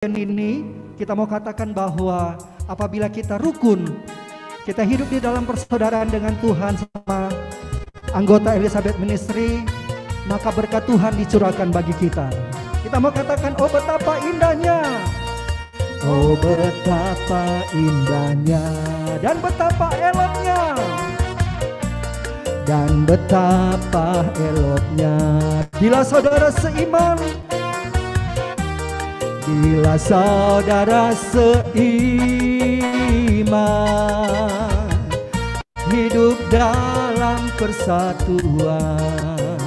Ini kita mau katakan bahwa apabila kita rukun, kita hidup di dalam persaudaraan dengan Tuhan sama anggota Elizabeth Ministry, maka berkat Tuhan dicurahkan bagi kita. Kita mau katakan, oh betapa indahnya, oh betapa indahnya, dan betapa eloknya, dan betapa eloknya. Bila saudara seiman, bila saudara seiman, hidup dalam persatuan.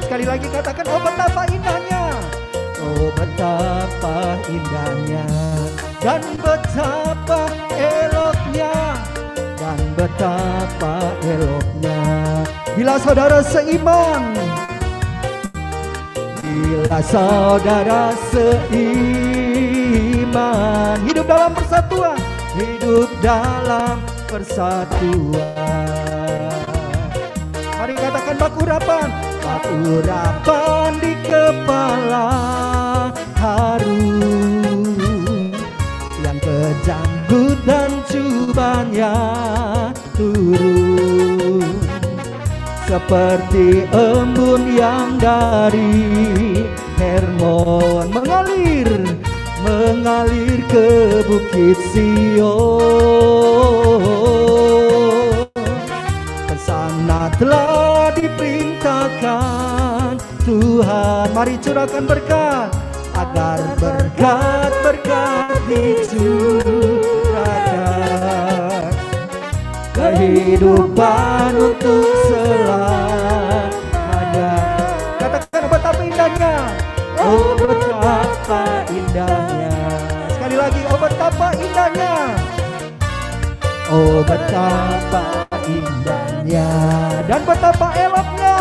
Sekali lagi katakan, oh betapa indahnya, oh betapa indahnya, dan betapa eloknya, dan betapa eloknya. Bila saudara seiman, bila saudara seiman, hidup dalam persatuan, hidup dalam persatuan. Mari katakan bakurapan, bakurapan di kepala harum, yang kejanggut dan cubannya turun, seperti embun yang dari Hermon mengalir ke Bukit Sion. Ke sana telah diperintahkan Tuhan. Mari curahkan berkat, agar berkat-berkat dicurahkan, kehidupan untuk selamanya. Katakan betapa indahnya, oh betapa indahnya. Sekali lagi, oh betapa indahnya, oh betapa indahnya, dan betapa eloknya,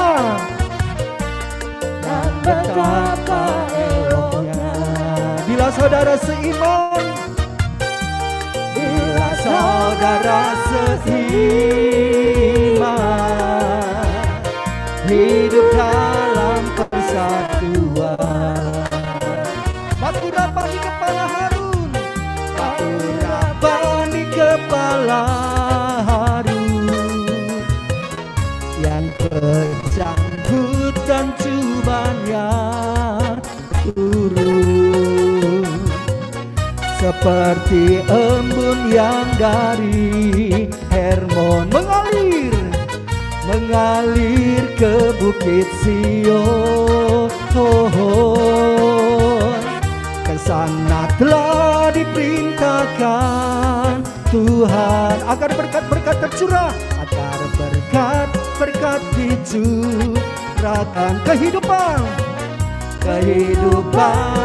dan betapa eloknya. Bila saudara seiman, bila saudara seiman, hidup dalam persatuan. Bakurapan di kepala Harun, bakurapan di kepala Harun, yang kejanggut dan cubannya turun, seperti embun yang dari Hermon mengalir ke Bukit Sion. Ke sana telah diperintahkan Tuhan, agar berkat-berkat tercurah, agar berkat-berkat dicurahkan, kehidupan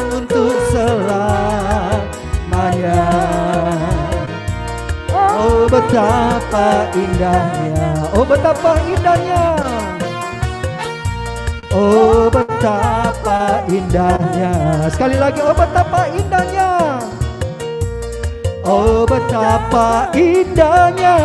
untuk selamanya. Oh betapa indahnya, oh betapa indahnya, oh betapa indahnya. Sekali lagi, oh betapa indahnya, oh betapa indahnya.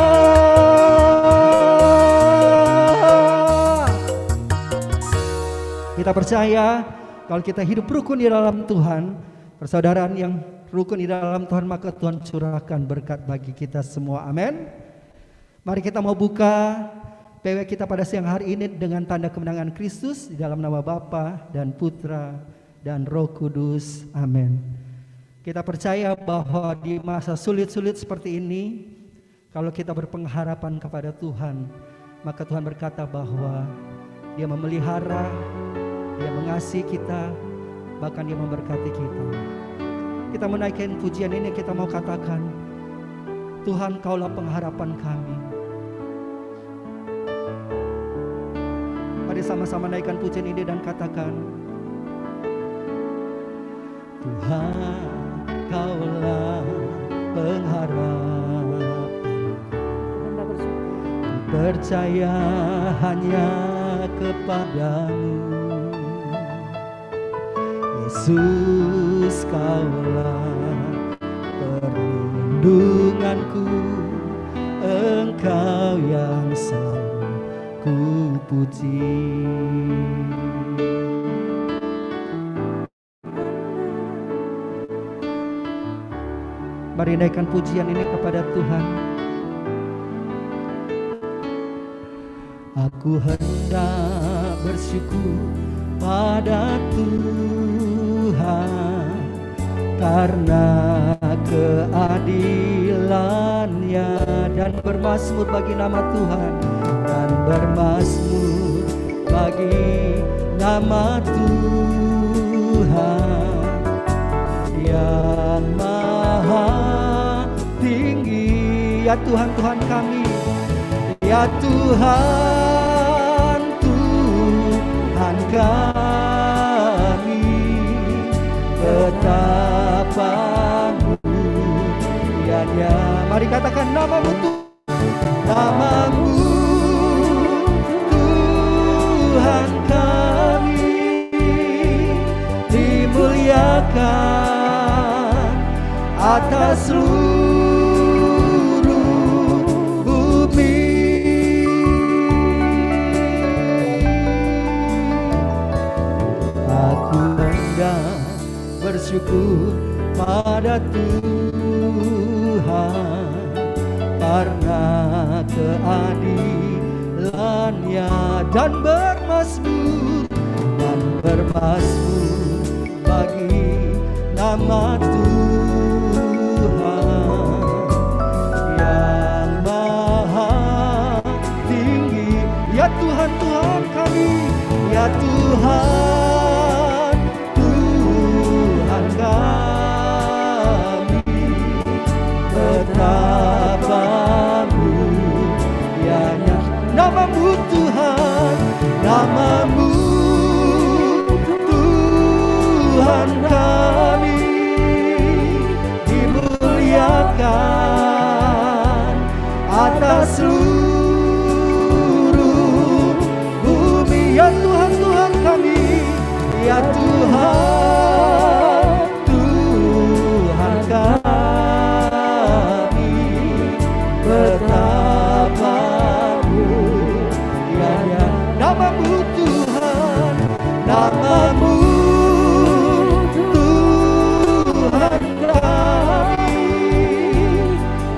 Kita percaya kalau kita hidup rukun di dalam Tuhan, persaudaraan yang rukun di dalam Tuhan, maka Tuhan curahkan berkat bagi kita semua. Amin. Mari kita mau buka PW kita pada siang hari ini dengan tanda kemenangan Kristus, di dalam nama Bapa dan Putra dan Roh Kudus. Amin. Kita percaya bahwa di masa sulit-sulit seperti ini, kalau kita berpengharapan kepada Tuhan, maka Tuhan berkata bahwa Dia memelihara, Dia mengasihi kita, bahkan Dia memberkati kita. Kita menaikkan pujian ini, kita mau katakan, Tuhan, Kaulah pengharapan kami. Mari sama-sama naikkan pujian ini dan katakan, Tuhan, Kaulah pengharapan, ku percaya hanya kepadamu. Yesus, Kaulah perlindunganku, Engkau yang selalu ku puji. Mari naikkan pujian ini kepada Tuhan. Aku hendak bersyukur pada Tuhan karena keadilannya, dan bermazmur bagi nama Tuhan, dan bermazmur bagi nama Tuhan yang maha tinggi. Ya Tuhan, Tuhan kami, ya Tuhan, Tuhan kami, betapa mulianya. Mari katakan namamu Tuhan, namamu Tuhan kami, dimuliakan atas seluruh bumi. Aku hendak bersyukur pada Tuhan karena keadilannya, dan bermazmur bagi nama Tuhan yang maha tinggi. Ya Tuhan, Tuhan kami, ya Tuhan, Tuhan kami, betapa mulianya namamu Tuhan, namamu Tuhan kami, dimuliakan atas seluruh bumi. Ya Tuhan, Tuhan kami, ya Tuhan, Tuhan kami, betapa mulianya namamu Tuhan, namamu Tuhan kami,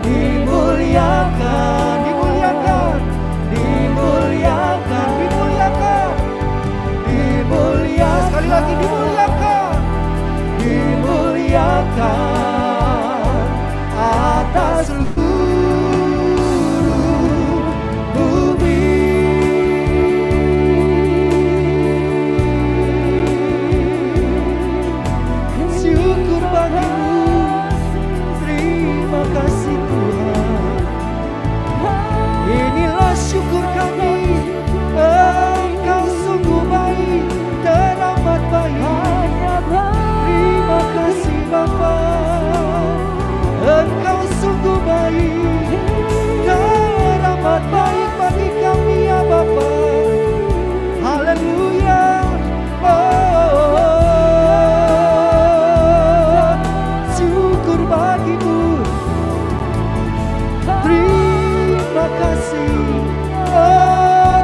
dimuliakan, dimuliakan, dimuliakan, dimuliakan, dimuliakan, sekali lagi dimuliakan, dimuliakan atas seluruh bumi. Syukur bagimu, terima kasih Tuhan. Inilah syukur kami, Engkau sungguh baik, teramat baik. Terima kasih Bapa, Engkau sungguh baik, teramat baik bagi kami ya Bapa. Haleluya. Syukur bagimu, terima kasih,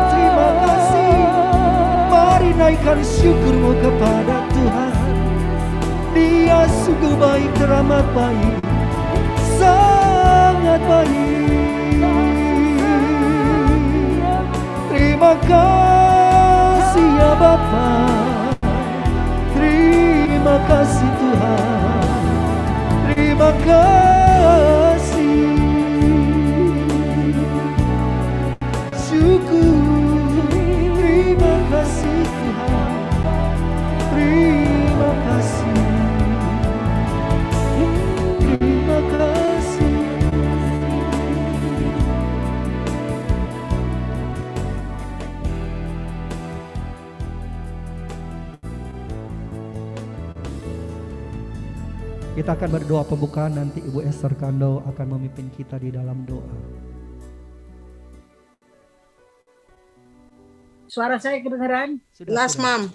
terima kasih. Mari naikkan syukurmu kepada Tuhan. Dia sungguh baik, teramat baik, sangat baik. Terima kasih ya Bapa, terima kasih Tuhan, terima kasih. Syukur, terima kasih Tuhan, terima kasih, terima kasih. Kita akan berdoa pembukaan, nanti Ibu Esther Kando akan memimpin kita di dalam doa. Suara saya kedengaran? Jelas, Mam.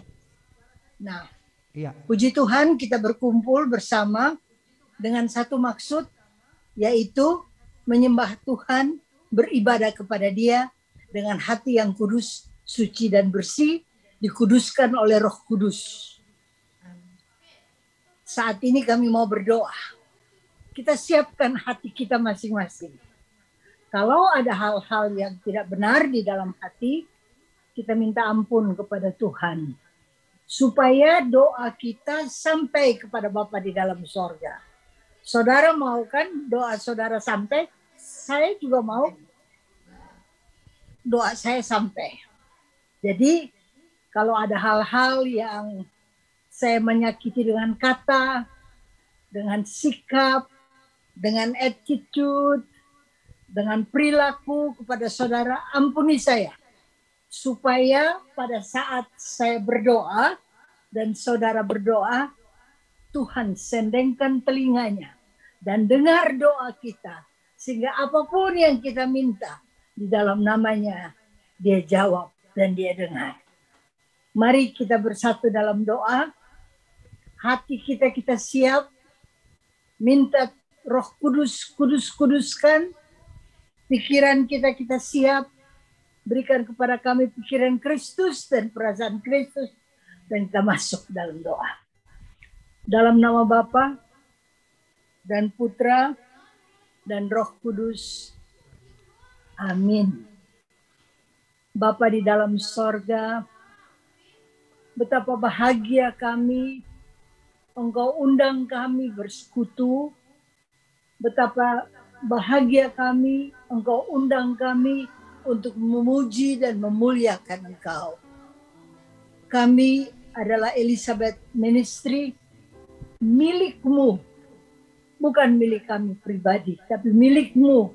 Nah, iya. Puji Tuhan kita berkumpul bersama dengan satu maksud, yaitu menyembah Tuhan, beribadah kepada Dia dengan hati yang kudus, suci dan bersih, dikuduskan oleh Roh Kudus. Saat ini kami mau berdoa. kita siapkan hati kita masing-masing. Kalau ada hal-hal yang tidak benar di dalam hati, kita minta ampun kepada Tuhan. Supaya doa kita sampai kepada Bapa di dalam sorga. Saudara mau kan doa saudara sampai? Saya juga mau doa saya sampai. Jadi kalau ada hal-hal yang saya menyakiti dengan kata, dengan sikap, dengan attitude, dengan perilaku kepada saudara, ampuni saya. Supaya pada saat saya berdoa dan saudara berdoa, Tuhan sendengkan telinganya dan dengar doa kita. Sehingga apapun yang kita minta di dalam namanya, dia jawab dan dia dengar. Mari kita bersatu dalam doa. Hati kita siap. Minta Roh Kudus, kuduskan. Pikiran kita siap. Berikan kepada kami pikiran Kristus dan perasaan Kristus. Dan kita masuk dalam doa. Dalam nama Bapa dan Putra dan Roh Kudus. Amin. Bapa di dalam sorga, betapa bahagia kami Engkau undang kami bersekutu. Betapa bahagia kami Engkau undang kami untuk memuji dan memuliakan Engkau. Kami adalah Elizabeth Ministry, milik-Mu, bukan milik kami pribadi, tapi milik-Mu.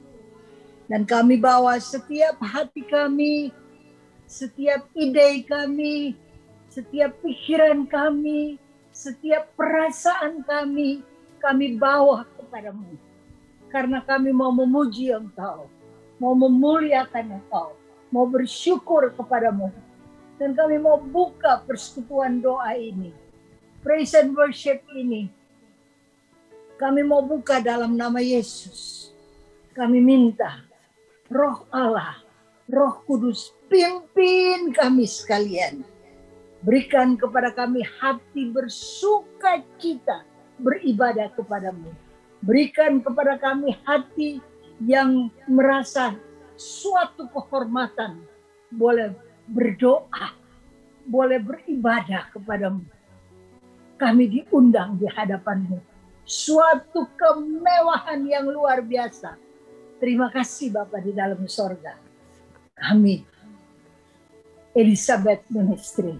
Dan kami bawa setiap hati kami, setiap ide kami, setiap pikiran kami, setiap perasaan kami bawa kepadamu. Karena kami mau memuji Engkau, mau memuliakan Engkau, mau bersyukur kepadamu. Dan kami mau buka persekutuan doa ini, praise and worship ini. Kami mau buka dalam nama Yesus. Kami minta Roh Allah, Roh Kudus, pimpin kami sekalian. Berikan kepada kami hati bersukacita beribadah kepadamu. Berikan kepada kami hati yang merasa suatu kehormatan. Boleh berdoa, boleh beribadah kepadamu. Kami diundang di hadapanmu. Suatu kemewahan yang luar biasa. Terima kasih Bapa di dalam sorga. Kami, Elizabeth Ministry,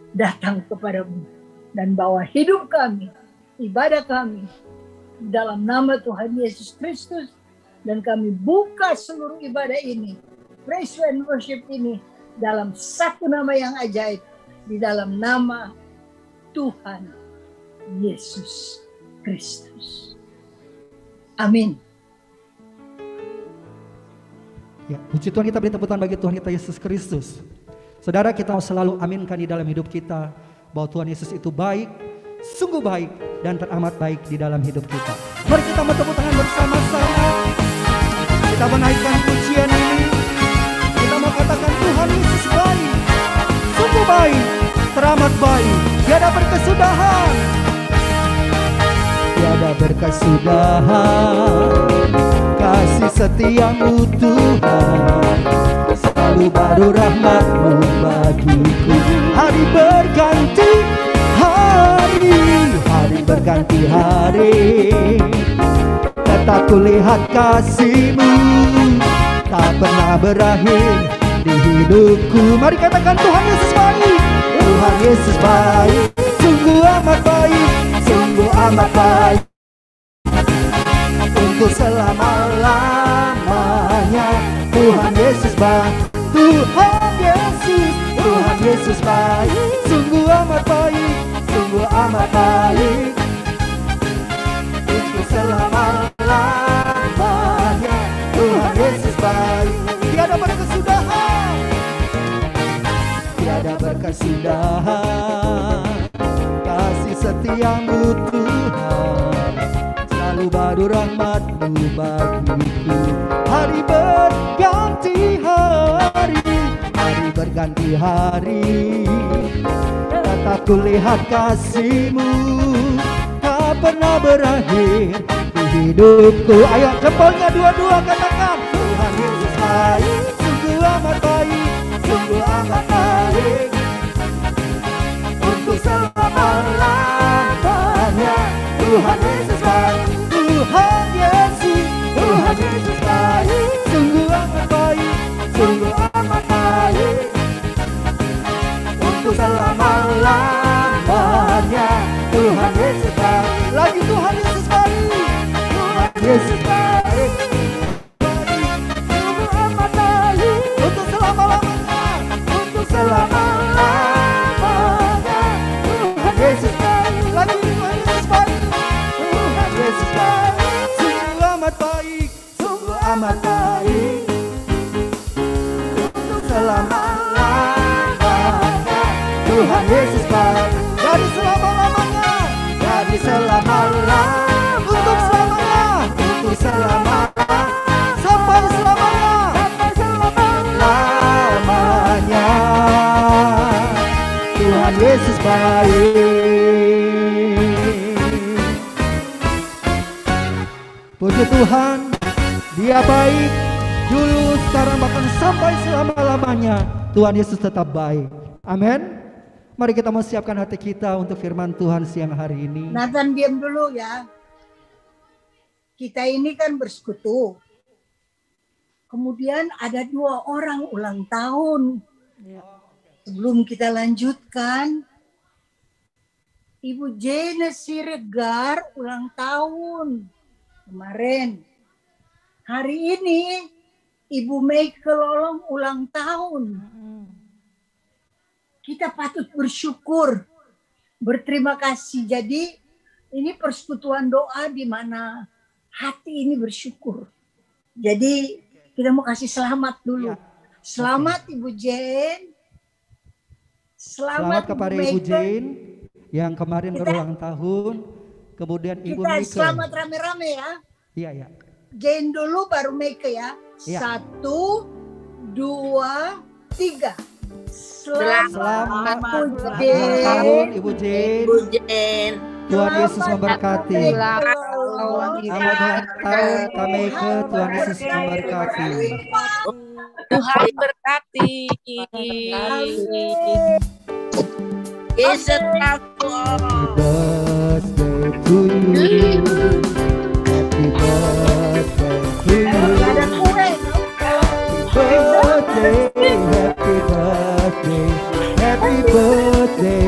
datang kepadamu dan bawa hidup kami, ibadah kami, dalam nama Tuhan Yesus Kristus. Dan kami buka seluruh ibadah ini, praise and worship ini, dalam satu nama yang ajaib, di dalam nama Tuhan Yesus Kristus. Amin. Ya, puji Tuhan, kita beri tepuk tangan bagi Tuhan kita Yesus Kristus. Saudara, kita mau selalu aminkan di dalam hidup kita bahwa Tuhan Yesus itu baik, sungguh baik dan teramat baik di dalam hidup kita. Mari kita mau tepuk tangan bersama-sama. Kita menaikkan pujian ini. Kita mau katakan Tuhan Yesus baik, sungguh baik, teramat baik, tiada berkesudahan. Tiada berkesudahan, kasih setiamu Tuhan, selalu baru rahmat-Mu bagiku. Hari berganti hari, hari berganti hari, tetap kulihat kasih-Mu tak pernah berakhir di hidupku. Mari katakan Tuhan Yesus baik, Tuhan Yesus baik, sungguh amat baik, sungguh amat baik, untuk selama-lamanya. Tuhan Yesus baik, Tuhan Yesus baik, sungguh amat baik, sungguh amat baik, untuk selama-lamanya. Tuhan Yesus baik, tiada berkesudahan, tiada berkesudahan, kasih setiamu Tuhan, selalu baru rahmat-Mu bagiku. Hari berganti hari, hari berganti hari, tetap kulihat kasih-Mu tak pernah berakhir di hidupku. Ayo jempolnya dua-dua katakan, Tuhan Yesus baik, sungguh amat baik, sungguh amat baik, untuk selama-lamanya. Tuhan Yesus baik, Tuhan Yesus baik, sungguh amat baik, sungguh amat baik, untuk selama-lamanya. Tuhan Yesus baik, lagi Tuhan Yesus baik, Tuhan Yesus baik, sungguh amat baik, untuk selama-lamanya, untuk selama-lamanya. Tuhan Yesus baik, lagi Tuhan Yesus baik, Tuhan Yesus baik, sungguh amat baik, sungguh amat baik, untuk selama-lamanya. Tuhan Yesus baik, dari selama-lamanya, dari selama-lamanya, untuk selamanya, untuk selamanya, sampai selamanya, sampai selama-lamanya. Tuhan Yesus baik. Puji Tuhan, Dia baik dulu, sekarang, bahkan sampai selama-lamanya. Tuhan Yesus tetap baik. Amin. Mari kita mau siapkan hati kita untuk firman Tuhan siang hari ini. Nathan, diam dulu ya. Kita ini kan bersekutu. Kemudian ada 2 orang ulang tahun. Sebelum kita lanjutkan, Ibu Jane Siregar ulang tahun kemarin. Hari ini Ibu Meike Lolong ulang tahun. Kita patut bersyukur, berterima kasih. Jadi ini persekutuan doa di mana hati ini bersyukur. Jadi kita mau kasih selamat dulu. Selamat Ibu Jane. Selamat kepada Ibu Jane yang kemarin berulang tahun. Kemudian Ibu kita Meike. Selamat rame-rame ya. Iya, ya. Jane dulu baru Meike ya. 1, 2, 3. Selamat ulang tahun Ibu Jane. Tuhan Yesus memberkati. Selamat ulang tahun Kak Meike. Tuhan Yesus memberkati. Tuhan berkati. Yesus Happy birthday to you. Happy birthday to you. Ada kue. Happy birthday, happy birthday to you. Happy birthday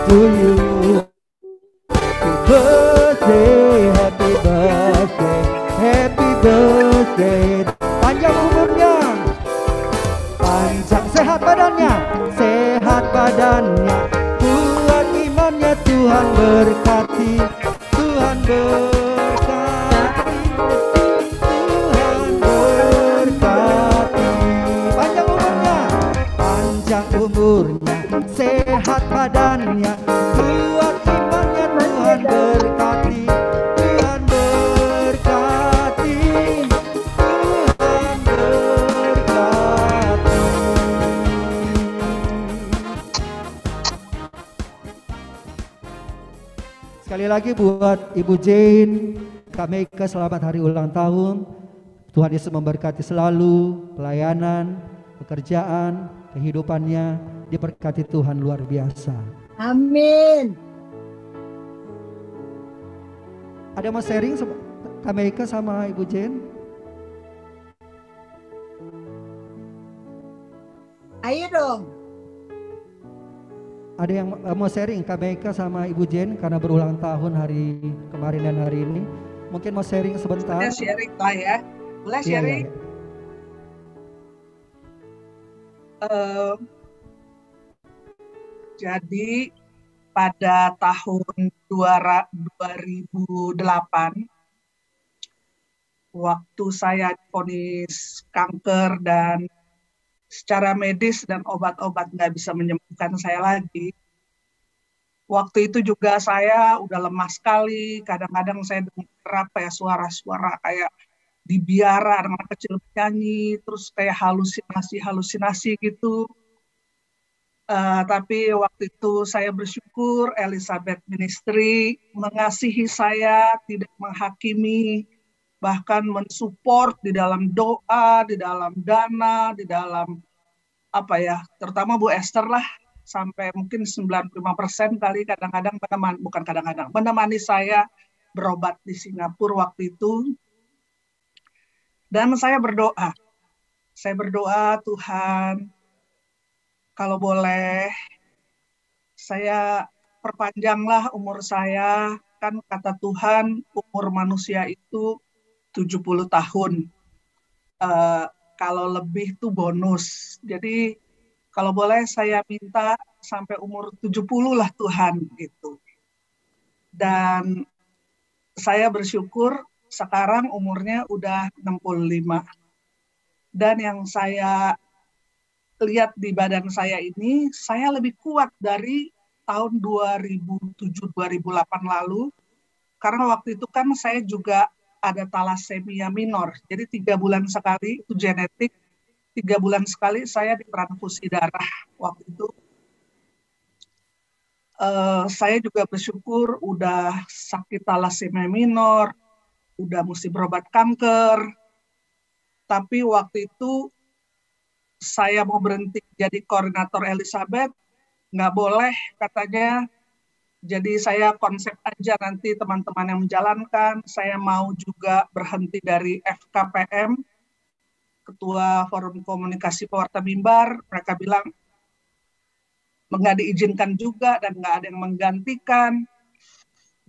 to you. Happy birthday, happy birthday. Panjang umurnya, panjang sehat badannya, sehat badannya. Kuat imannya, Tuhan berkati. Tuhan berkati, Tuhan berkati. Panjang umurnya, sehat badannya, kuat imannya, Tuhan berkati. Tuhan berkati, Tuhan berkati. Sekali lagi buat Ibu Jane, Kak Meike, selamat hari ulang tahun. Tuhan Yesus memberkati selalu, pelayanan, pekerjaan, kehidupannya diberkati Tuhan luar biasa. Amin. Ada mau sharing Kak Meike sama Ibu Jane? Ayo dong. Ada yang mau sharing Kak Meike sama Ibu Jane karena berulang tahun hari kemarin dan hari ini? Mungkin mau sharing sebentar. Boleh sharing lah ya. Boleh sharing. Jadi pada tahun 2008 waktu saya divonis kanker dan secara medis dan obat-obat nggak bisa menyembuhkan saya lagi. Waktu itu juga saya udah lemah sekali, kadang-kadang saya dengar suara-suara kayak di biara anak kecil nyanyi, terus kayak halusinasi gitu. Tapi waktu itu saya bersyukur Elizabeth Ministry mengasihi saya, tidak menghakimi, bahkan mensupport di dalam doa, di dalam dana, di dalam terutama Bu Esther lah, sampai mungkin 95% kali kadang-kadang menemani saya berobat di Singapura waktu itu. Dan saya berdoa, Tuhan, kalau boleh, saya perpanjanglah umur saya. Kan kata Tuhan, umur manusia itu 70 tahun. Kalau lebih itu bonus. Jadi, kalau boleh saya minta sampai umur 70 lah Tuhan, gitu. Dan saya bersyukur sekarang umurnya udah 65. Dan yang saya lihat di badan saya ini, saya lebih kuat dari tahun 2007-2008 lalu, karena waktu itu kan saya juga ada thalassemia minor, jadi 3 bulan sekali, itu genetik, 3 bulan sekali saya ditransfusi darah waktu itu. Saya juga bersyukur udah sakit thalassemia minor, udah mesti berobat kanker, tapi waktu itu saya mau berhenti jadi koordinator Elizabeth, nggak boleh katanya. Jadi saya konsep aja nanti teman-teman yang menjalankan. Saya mau juga berhenti dari FKPM, Ketua Forum Komunikasi Pewarta Mimbar. Mereka bilang nggak diizinkan juga dan nggak ada yang menggantikan.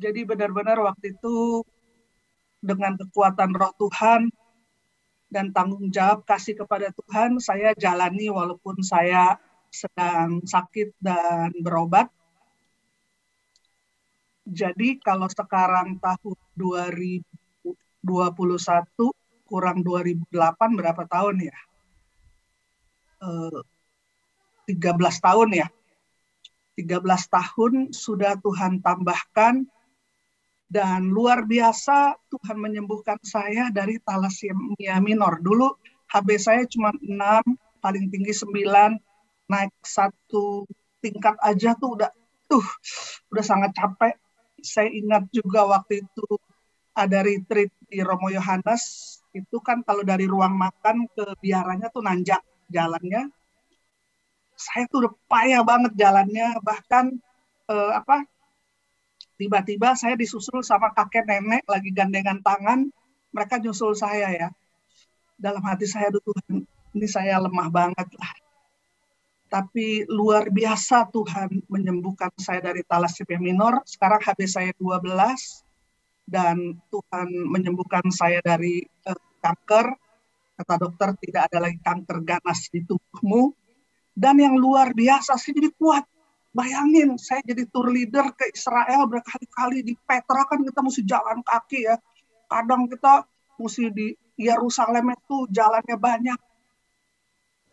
Jadi benar-benar waktu itu dengan kekuatan Roh Tuhan dan tanggung jawab kasih kepada Tuhan, saya jalani walaupun saya sedang sakit dan berobat. Jadi kalau sekarang tahun 2021 kurang 2008 berapa tahun ya? 13 tahun ya. 13 tahun sudah Tuhan tambahkan. Dan luar biasa Tuhan menyembuhkan saya dari thalassemia minor. Dulu HB saya cuma 6, paling tinggi 9, naik 1 tingkat aja tuh udah sangat capek. Saya ingat juga waktu itu ada retreat di Romo Yohanes, itu kan kalau dari ruang makan ke biaranya tuh nanjak jalannya. Saya tuh udah payah banget jalannya, bahkan tiba-tiba saya disusul sama kakek nenek lagi gandengan tangan, mereka nyusul saya ya. Dalam hati saya, Tuhan, ini saya lemah banget lah. Tapi luar biasa Tuhan menyembuhkan saya dari thalassemia minor. Sekarang HB saya 12 dan Tuhan menyembuhkan saya dari kanker. Kata dokter tidak ada lagi kanker ganas di tubuhmu. Dan yang luar biasa sih jadi kuat. Bayangin, saya jadi tour leader ke Israel berkali-kali di Petra, kan kita mesti jalan kaki ya. Kadang kita mesti di Yerusalem itu jalannya banyak.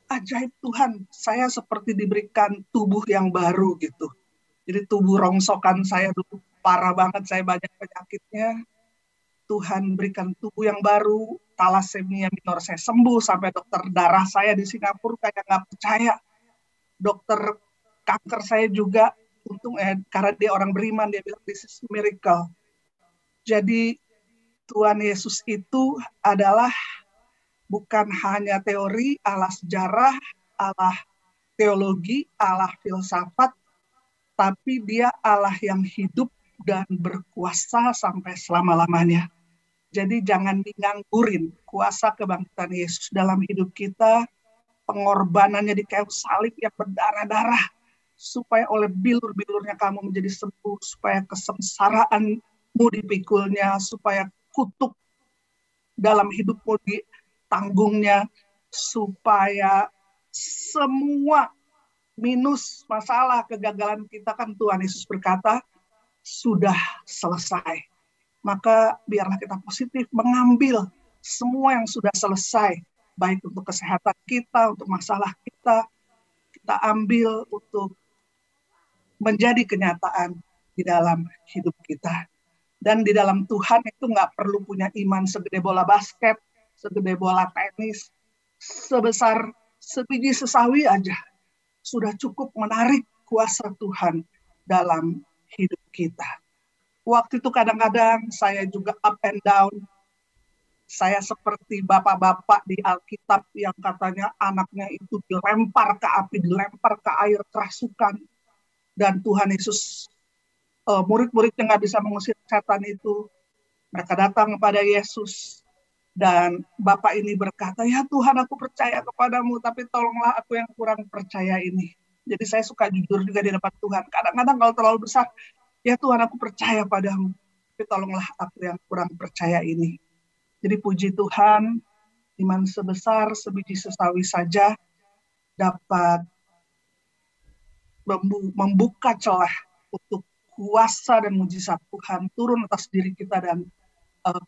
Ajaib Tuhan, saya seperti diberikan tubuh yang baru gitu. Jadi tubuh rongsokan saya dulu parah banget, saya banyak penyakitnya. Tuhan berikan tubuh yang baru, thalassemia minor saya sembuh, sampai dokter darah saya di Singapura kayak nggak percaya. Dokter kanker saya juga, untung karena dia orang beriman, dia bilang this is miracle. Jadi Tuhan Yesus itu adalah bukan hanya teori, Allah sejarah, Allah teologi, Allah filsafat, tapi dia Allah yang hidup dan berkuasa sampai selama-lamanya. Jadi jangan diganggurin kuasa kebangkitan Yesus dalam hidup kita, pengorbanannya di kayu salib yang berdarah-darah, supaya oleh bilur-bilurnya kamu menjadi sembuh, supaya kesengsaraanmu dipikulnya, supaya kutuk dalam hidupmu ditanggungnya, supaya semua minus, masalah, kegagalan kita, kan Tuhan Yesus berkata, sudah selesai. Maka biarlah kita positif mengambil semua yang sudah selesai, baik untuk kesehatan kita, untuk masalah kita ambil untuk menjadi kenyataan di dalam hidup kita. Dan di dalam Tuhan itu nggak perlu punya iman segede bola basket, segede bola tenis, sebesar sebiji sesawi aja. sudah cukup menarik kuasa Tuhan dalam hidup kita. Waktu itu kadang-kadang saya juga up and down. Saya seperti bapak-bapak di Alkitab yang katanya anaknya itu dilempar ke api, dilempar ke air kerasukan. Dan Tuhan Yesus, murid-muridnya nggak bisa mengusir setan itu. Mereka datang kepada Yesus. Dan bapak ini berkata, ya Tuhan aku percaya kepadamu, tapi tolonglah aku yang kurang percaya ini. Jadi saya suka jujur juga di depan Tuhan. Kadang-kadang kalau terlalu besar, ya Tuhan aku percaya padamu, tapi tolonglah aku yang kurang percaya ini. Jadi puji Tuhan, iman sebesar sebiji sesawi saja dapat membuka celah untuk kuasa dan mujizat Tuhan turun atas diri kita dan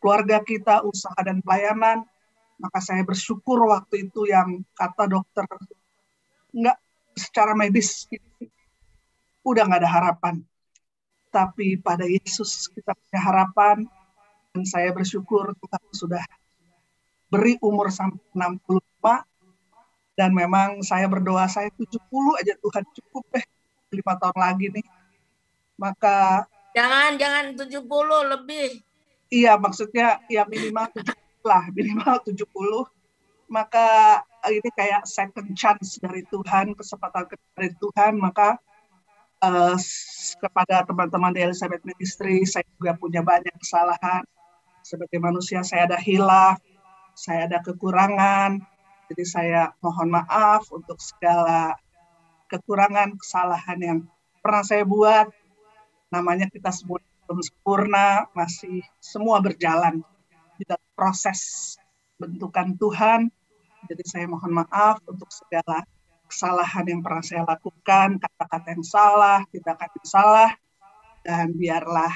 keluarga kita, usaha dan pelayanan. Maka saya bersyukur waktu itu yang kata dokter, enggak secara medis, udah nggak ada harapan. Tapi pada Yesus kita punya harapan, dan saya bersyukur Tuhan sudah beri umur sampai 65, dan memang saya berdoa, saya 70 aja Tuhan cukup 5 tahun lagi nih. Maka Jangan 70 lebih. Iya, maksudnya ya minimal 70 lah, minimal 70. Maka ini kayak second chance dari Tuhan, kesempatan dari Tuhan. Maka kepada teman-teman di Elizabeth Ministry, saya juga punya banyak kesalahan. Sebagai manusia saya ada hilaf, saya ada kekurangan. Jadi saya mohon maaf untuk segala kekurangan, kesalahan yang pernah saya buat. Namanya kita semua belum sempurna, masih semua berjalan di dalam proses bentukan Tuhan. Jadi saya mohon maaf untuk segala kesalahan yang pernah saya lakukan, kata-kata yang salah, tindakan yang salah, dan biarlah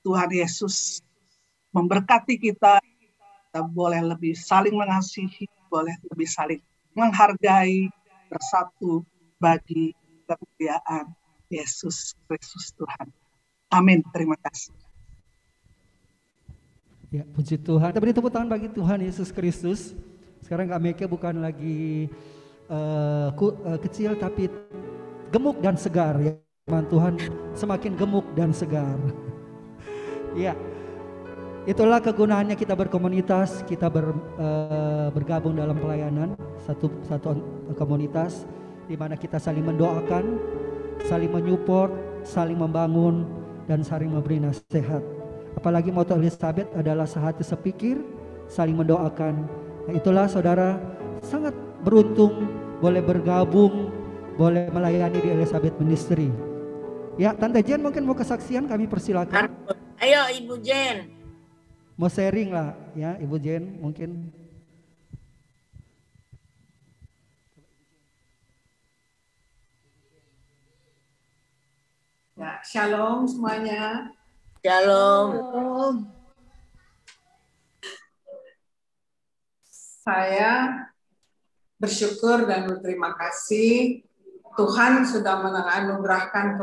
Tuhan Yesus memberkati kita boleh lebih saling mengasihi, boleh lebih saling menghargai, bersatu bagi kemuliaan Yesus Kristus Tuhan. Amin. Terima kasih. Ya, puji Tuhan. Kita beri tepuk tangan bagi Tuhan Yesus Kristus. Sekarang Kak Meke bukan lagi kecil tapi gemuk dan segar. Ya, Tuhan semakin gemuk dan segar. Ya, itulah kegunaannya kita berkomunitas, kita bergabung dalam pelayanan satu komunitas di mana kita saling mendoakan, saling menyupport, saling membangun, dan saling memberi nasihat. Apalagi moto Elizabeth adalah sehati sepikir, saling mendoakan. Nah, itulah saudara sangat beruntung boleh bergabung, boleh melayani di Elizabeth Ministry. Ya, Tante Jen mungkin mau kesaksian, kami persilakan. Ayo Ibu Jen. Mau sharing lah ya Ibu Jen mungkin. Ya, shalom semuanya. Shalom. Saya bersyukur dan berterima kasih Tuhan sudah menganugerahkan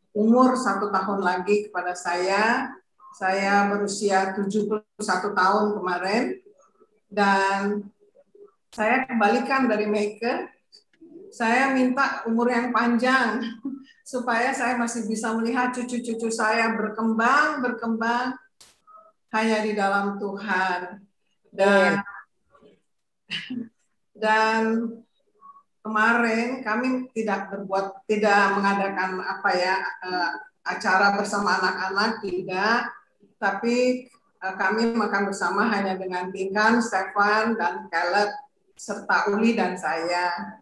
umur 1 tahun lagi kepada saya. Saya berusia 71 tahun kemarin dan saya kembalikan dari Meike. Saya minta umur yang panjang supaya saya masih bisa melihat cucu-cucu saya berkembang hanya di dalam Tuhan. Dan kemarin kami tidak mengadakan acara bersama anak-anak, tidak, tapi kami makan bersama hanya dengan Pinkan, Stefan, dan Caleb, serta Uli dan saya.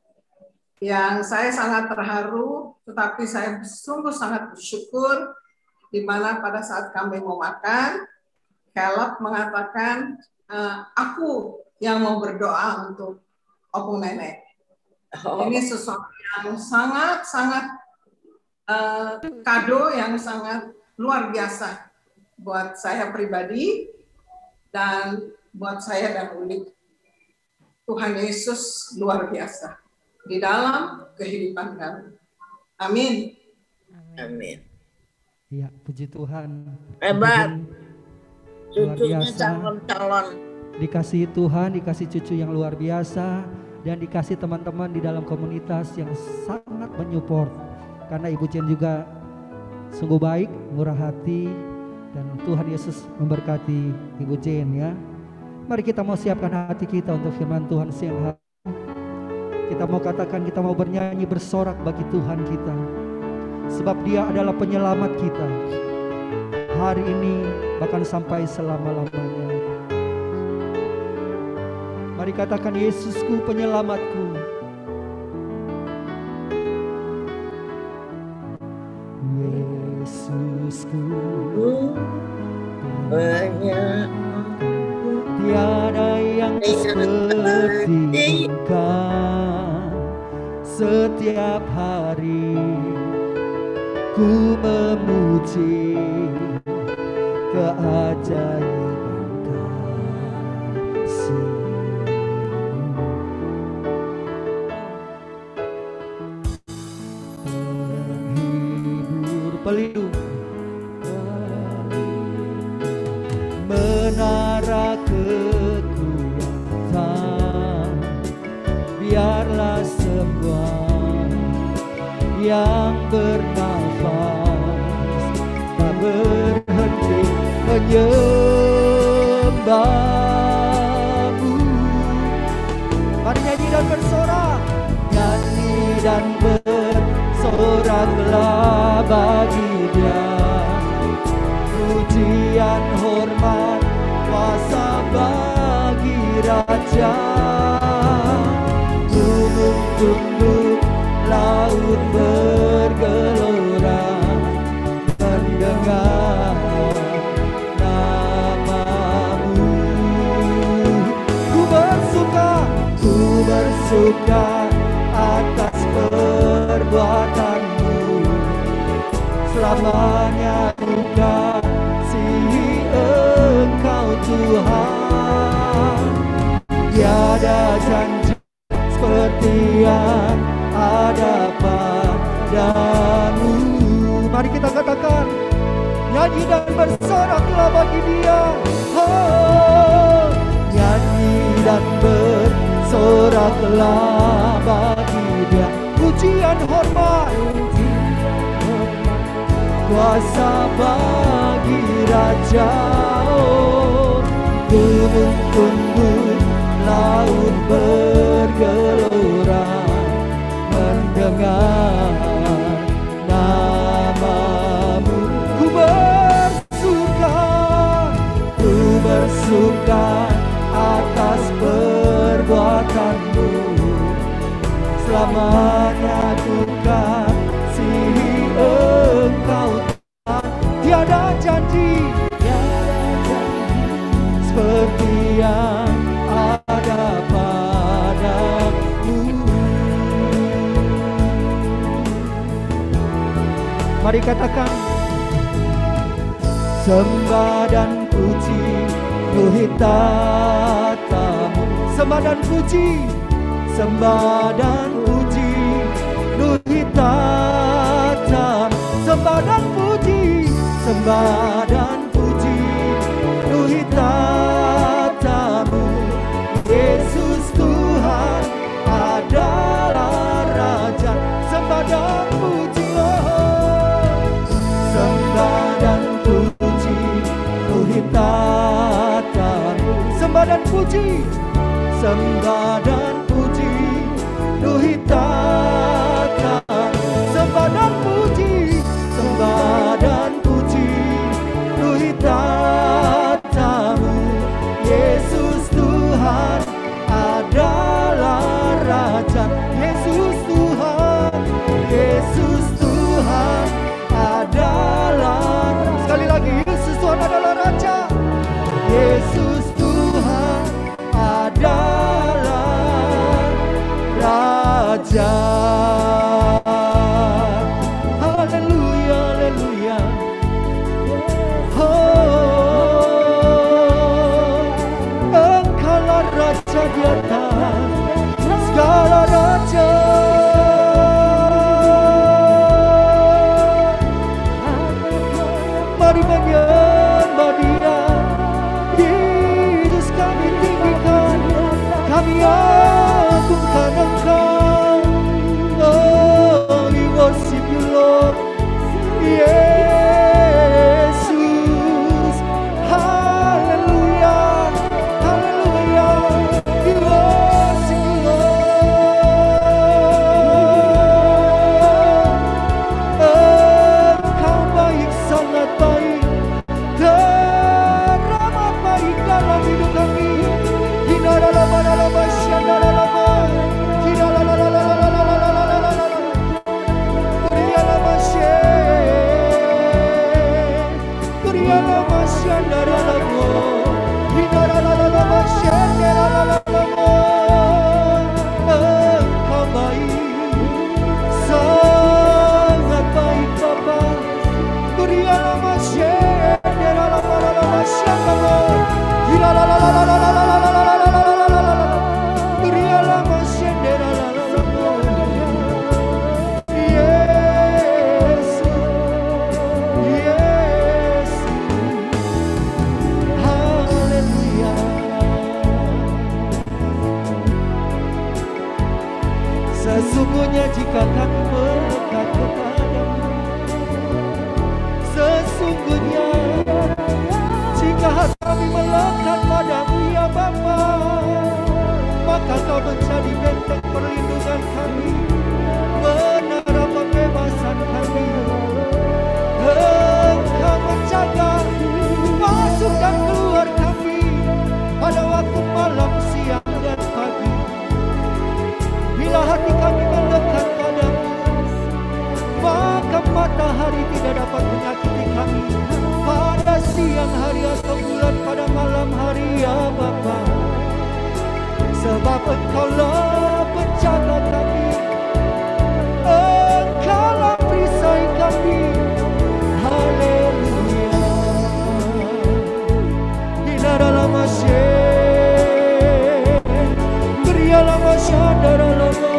Yang saya sangat terharu, tetapi saya sungguh sangat bersyukur, di mana pada saat kami mau makan, Caleb mengatakan, aku yang mau berdoa untuk opung nenek. Ini sesuatu yang sangat kado yang sangat luar biasa buat saya pribadi dan buat saya dan Uli. Tuhan Yesus luar biasa di dalam kehidupan kami. Amin. Amin. Iya, puji Tuhan. Hebat. Luar Cucunya biasa. calon-calon. Dikasih Tuhan, dikasih cucu yang luar biasa, dan dikasih teman-teman di dalam komunitas yang sangat menyupport. Karena Ibu Jen juga sungguh baik, murah hati, dan Tuhan Yesus memberkati Ibu Jen ya. Mari kita mau siapkan hati kita untuk firman Tuhan siang hari. Kita mau katakan, kita mau bernyanyi bersorak bagi Tuhan kita. Sebab Dia adalah penyelamat kita. Hari ini bahkan sampai selama-lamanya. Mari katakan, Yesusku penyelamatku. Yesusku penyelamatku. Tiada yang seperti Engkau. Setiap hari ku memuji keajaiban kasih. Penghibur pelindung, menara kekuatan, biarlah semua yang bernafas tak berhenti menyembah-Mu. Mari nyanyi dan bersorak, nyanyi dan bersoraklah bagi Dia. Pujian, hormat, kuasa bagi Raja. Gunung tunduk, laut bergelora mendengar nama-Mu. Ku bersuka atas perbuatan-Mu. Selamanya ku kasihi Engkau Tuhan. Tiada janji seperti yang ada padamu. Mari kita katakan, nyanyi dan bersoraklah bagi Dia. Oh, nyanyi dan bersoraklah bagi Dia. Pujian, hormat, kuasa bagi Raja. Oh, gunung tunduk, laut bergelora mendengar nama-Mu. Ku bersuka atas perbuatan-Mu. Selamanya ku kasihi Engkau Tuhan. Tiada janji seperti yang ada padamu. Mari katakan, sembah dan puji nuhit tata-Mu. Sembah dan puji, sembah dan puji nuhit tata-Mu. Sembah dan puji, sembah dan puji nuhit tata-Mu. Yesus Tuhan adalah Raja. Sembah dan puji, sembah dan puji nuhit tata-Mu. Sembah dan puji, sembah dan puji nuhit tata-Mu. Sembah dan puji, sembah dan puji nuhit tata-Mu. Yesus Tuhan adalah Raja. Yesus Tuhan, Yesus Tuhan adalah. Sekali lagi, Yesus Tuhan adalah Raja. Yesus Tuhan adalah Raja. Haleluya, haleluya. Oh, Engkaulah Raja di atas segala raja. Mari menyembah Dia. Yesus kami tinggikan, kami agungkan. Sesungguhnya jika kami melekat kepadamu, sesungguhnya jika hati kami melekat padamu ya Bapa, maka Kau menjadi benteng perlindungan kami, menara pembebasan kami. Engkau menjaga masuk dan keluar kami pada waktu malam, siang dan pagi. Bila hati kami melekat padamu, maka matahari tidak dapat menyakiti kami pada siang hari atau bulan pada malam hari ya Bapa. Sebab Engkaulah penjaga kami, Engkaulah perisai kami. Haleluya. Di dalam asyik berialah masyadara lama.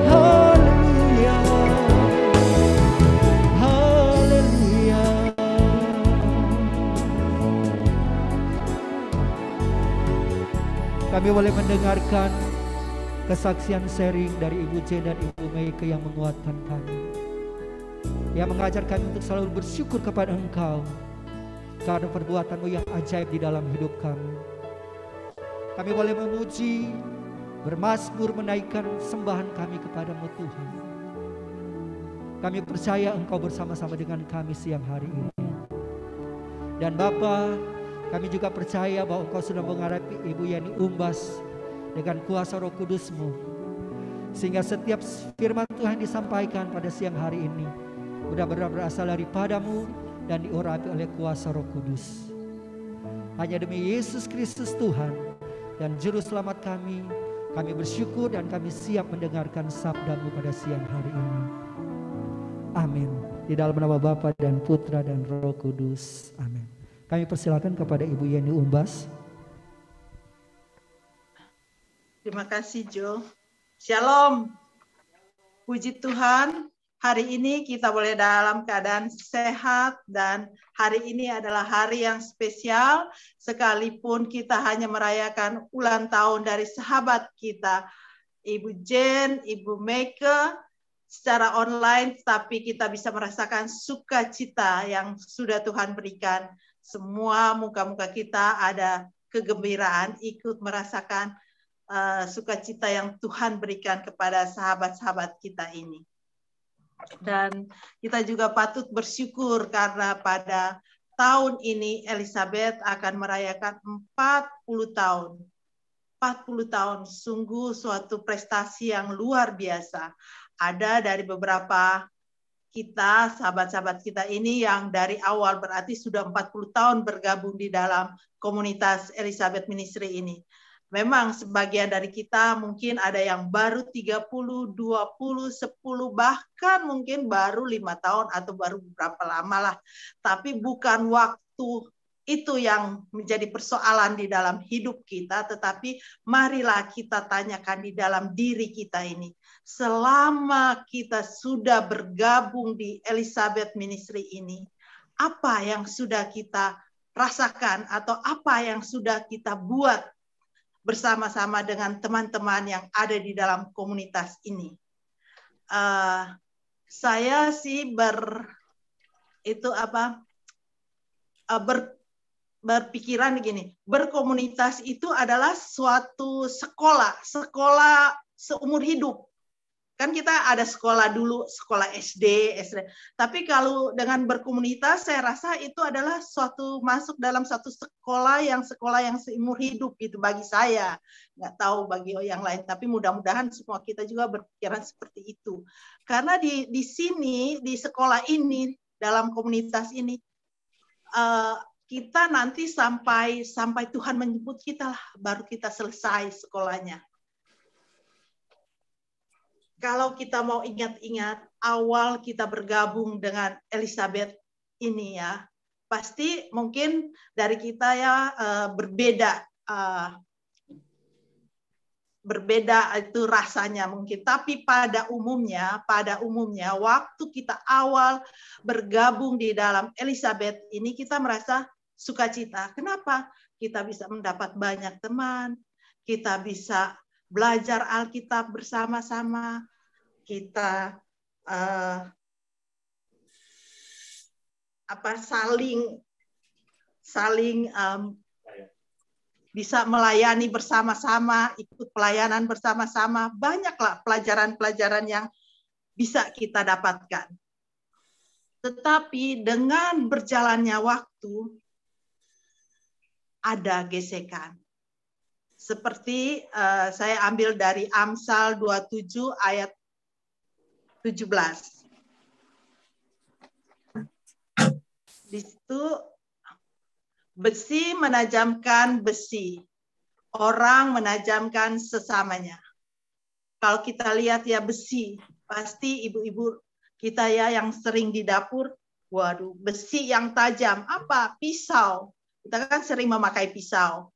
Haleluya. Haleluya. Kami boleh mendengarkan kesaksian sharing dari Ibu Jen dan Ibu Meike yang menguatkan kami, yang mengajar kami untuk selalu bersyukur kepada Engkau karena perbuatan-Mu yang ajaib di dalam hidup kami. Kami boleh memuji, bermazmur, menaikkan sembahan kami kepada-Mu Tuhan. Kami percaya Engkau bersama-sama dengan kami siang hari ini. Dan Bapa, kami juga percaya bahwa Engkau sudah mengharapi Ibu Yani Umbas dengan kuasa Roh Kudus-Mu, sehingga setiap firman Tuhan disampaikan pada siang hari ini benar-benar berasal daripada-Mu dan diurapi oleh kuasa Roh Kudus. Hanya demi Yesus Kristus Tuhan dan Juru Selamat kami bersyukur dan kami siap mendengarkan sabda-Mu pada siang hari ini. Amin. Di dalam nama Bapa dan Putra dan Roh Kudus. Amin. Kami persilakan kepada Ibu Yani Umbas. Terima kasih Jo. Shalom. Puji Tuhan, hari ini kita boleh dalam keadaan sehat dan hari ini adalah hari yang spesial sekalipun kita hanya merayakan ulang tahun dari sahabat kita Ibu Jen, Ibu Meike secara online, tapi kita bisa merasakan sukacita yang sudah Tuhan berikan. Semua muka-muka kita ada kegembiraan, ikut merasakan sukacita yang Tuhan berikan kepada sahabat-sahabat kita ini. Dan kita juga patut bersyukur karena pada tahun ini Elizabeth akan merayakan 40 tahun. 40 tahun, sungguh suatu prestasi yang luar biasa. Ada dari beberapa kita, sahabat-sahabat kita ini yang dari awal berarti sudah 40 tahun bergabung di dalam komunitas Elizabeth Ministry ini. Memang sebagian dari kita mungkin ada yang baru 30, 20, 10, bahkan mungkin baru 5 tahun atau baru berapa lama lah. Tapi bukan waktu itu yang menjadi persoalan di dalam hidup kita, tetapi marilah kita tanyakan di dalam diri kita ini. Selama kita sudah bergabung di Elizabeth Ministry ini, apa yang sudah kita rasakan atau apa yang sudah kita buat bersama-sama dengan teman-teman yang ada di dalam komunitas ini. Saya sih berpikiran begini, berkomunitas itu adalah suatu sekolah seumur hidup. Kan kita ada sekolah dulu, sekolah SD. Tapi kalau dengan berkomunitas, saya rasa itu adalah masuk dalam satu sekolah yang seumur hidup gitu bagi saya. Nggak tahu bagi yang lain, tapi mudah-mudahan semua kita juga berpikiran seperti itu. Karena di sini, di sekolah ini, dalam komunitas ini, kita nanti sampai Tuhan menjemput kita lah, baru kita selesai sekolahnya. Kalau kita mau ingat-ingat awal kita bergabung dengan Elizabeth ini ya, pasti mungkin dari kita ya berbeda itu rasanya mungkin. Tapi pada umumnya waktu kita awal bergabung di dalam Elizabeth ini kita merasa sukacita. Kenapa? Kita bisa mendapat banyak teman, kita bisa belajar Alkitab bersama-sama, kita saling bisa melayani bersama-sama, ikut pelayanan bersama-sama. Banyaklah pelajaran-pelajaran yang bisa kita dapatkan. Tetapi dengan berjalannya waktu, ada gesekan. Seperti saya ambil dari Amsal 27 ayat 17. Di situ, besi menajamkan besi, orang menajamkan sesamanya. Kalau kita lihat ya besi, pasti ibu-ibu kita ya yang sering di dapur, waduh, besi yang tajam, apa? Pisau. Kita kan sering memakai pisau.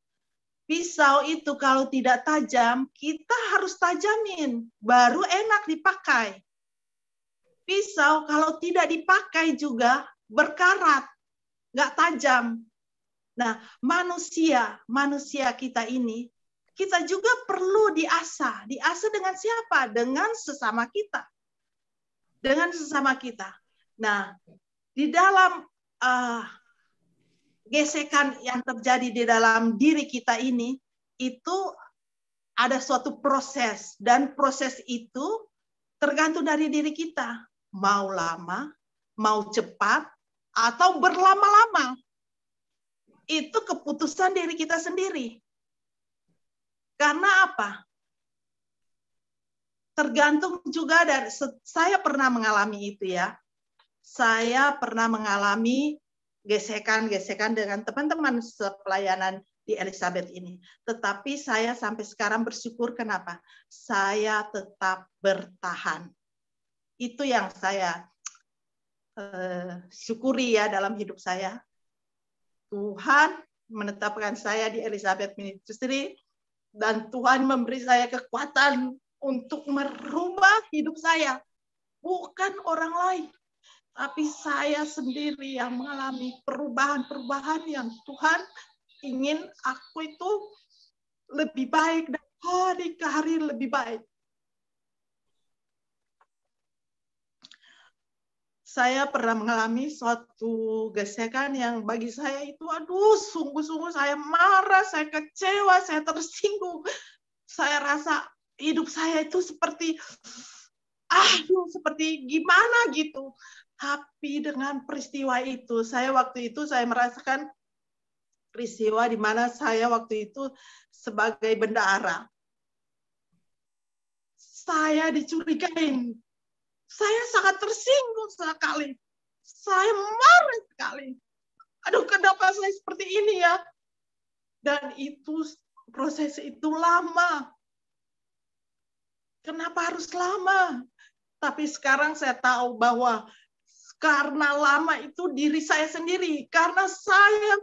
Pisau itu kalau tidak tajam, kita harus tajamin, baru enak dipakai. Pisau kalau tidak dipakai juga berkarat, nggak tajam. Nah, manusia kita ini, kita juga perlu diasah. Diasah dengan siapa? Dengan sesama kita. Dengan sesama kita. Nah, di dalam gesekan yang terjadi di dalam diri kita ini, itu ada suatu proses. Dan proses itu tergantung dari diri kita. Mau lama, mau cepat, atau berlama-lama. Itu keputusan diri kita sendiri. Karena apa? Tergantung juga dari, saya pernah mengalami itu ya. Saya pernah mengalami gesekan-gesekan dengan teman-teman sepelayanan di Elizabeth ini. Tetapi saya sampai sekarang bersyukur kenapa? Saya tetap bertahan. Itu yang saya syukuri ya dalam hidup saya. Tuhan menetapkan saya di Elizabeth Ministry dan Tuhan memberi saya kekuatan untuk merubah hidup saya. Bukan orang lain, tapi saya sendiri yang mengalami perubahan-perubahan yang Tuhan ingin aku itu lebih baik dan hari ke hari lebih baik. Saya pernah mengalami suatu gesekan yang bagi saya itu, aduh, sungguh-sungguh saya marah, saya kecewa, saya tersinggung. Saya rasa hidup saya itu seperti, seperti gimana gitu. Tapi dengan peristiwa itu, saya merasakan peristiwa di mana saya waktu itu sebagai bendahara. Saya dicurigain. Saya sangat tersinggung sekali. Saya marah sekali. Aduh, kenapa saya seperti ini ya? Dan itu proses itu lama. Kenapa harus lama? Tapi sekarang saya tahu bahwa karena lama itu diri saya sendiri. Karena saya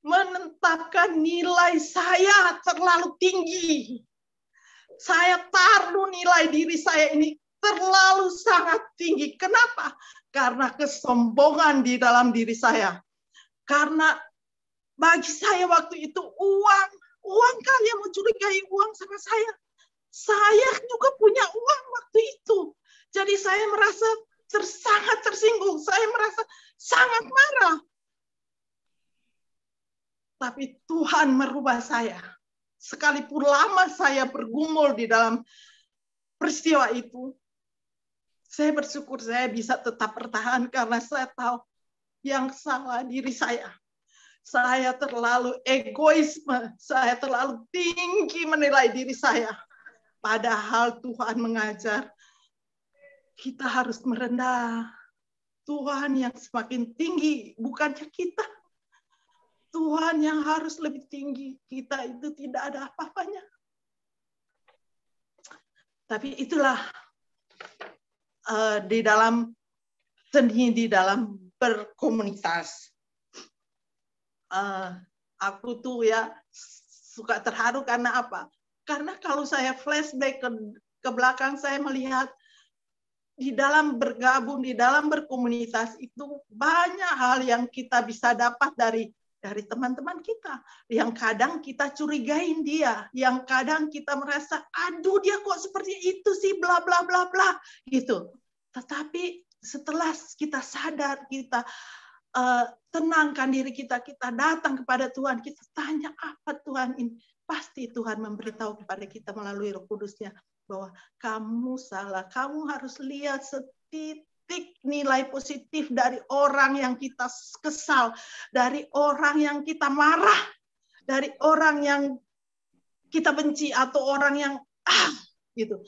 menetapkan nilai saya terlalu tinggi. Saya taruh nilai diri saya ini terlalu sangat tinggi. Kenapa? Karena kesombongan di dalam diri saya. Karena bagi saya waktu itu uang kalian mencurigai uang sama saya. Saya juga punya uang waktu itu. Jadi saya merasa sangat tersinggung. Saya merasa sangat marah. Tapi Tuhan merubah saya. Sekalipun lama saya bergumul di dalam peristiwa itu, saya bersyukur saya bisa tetap bertahan karena saya tahu yang salah diri saya. Saya terlalu egoisme, saya terlalu tinggi menilai diri saya. Padahal Tuhan mengajar kita harus merendah. Tuhan yang semakin tinggi, bukannya kita. Tuhan yang harus lebih tinggi. Kita itu tidak ada apa-apanya. Tapi itulah di dalam seni, di dalam berkomunitas. Aku tuh ya suka terharu karena apa? Karena kalau saya flashback ke belakang, saya melihat di dalam bergabung, di dalam berkomunitas itu banyak hal yang kita bisa dapat dari dari teman-teman kita, yang kadang kita curigain dia, yang kadang kita merasa, aduh dia kok seperti itu sih, bla bla bla bla, gitu. Tetapi setelah kita sadar, kita tenangkan diri kita, kita datang kepada Tuhan, kita tanya apa Tuhan ini, pasti Tuhan memberitahu kepada kita melalui Roh Kudusnya bahwa kamu salah, kamu harus lihat setitik nilai positif dari orang yang kita kesal, dari orang yang kita marah, dari orang yang kita benci atau orang yang gitu.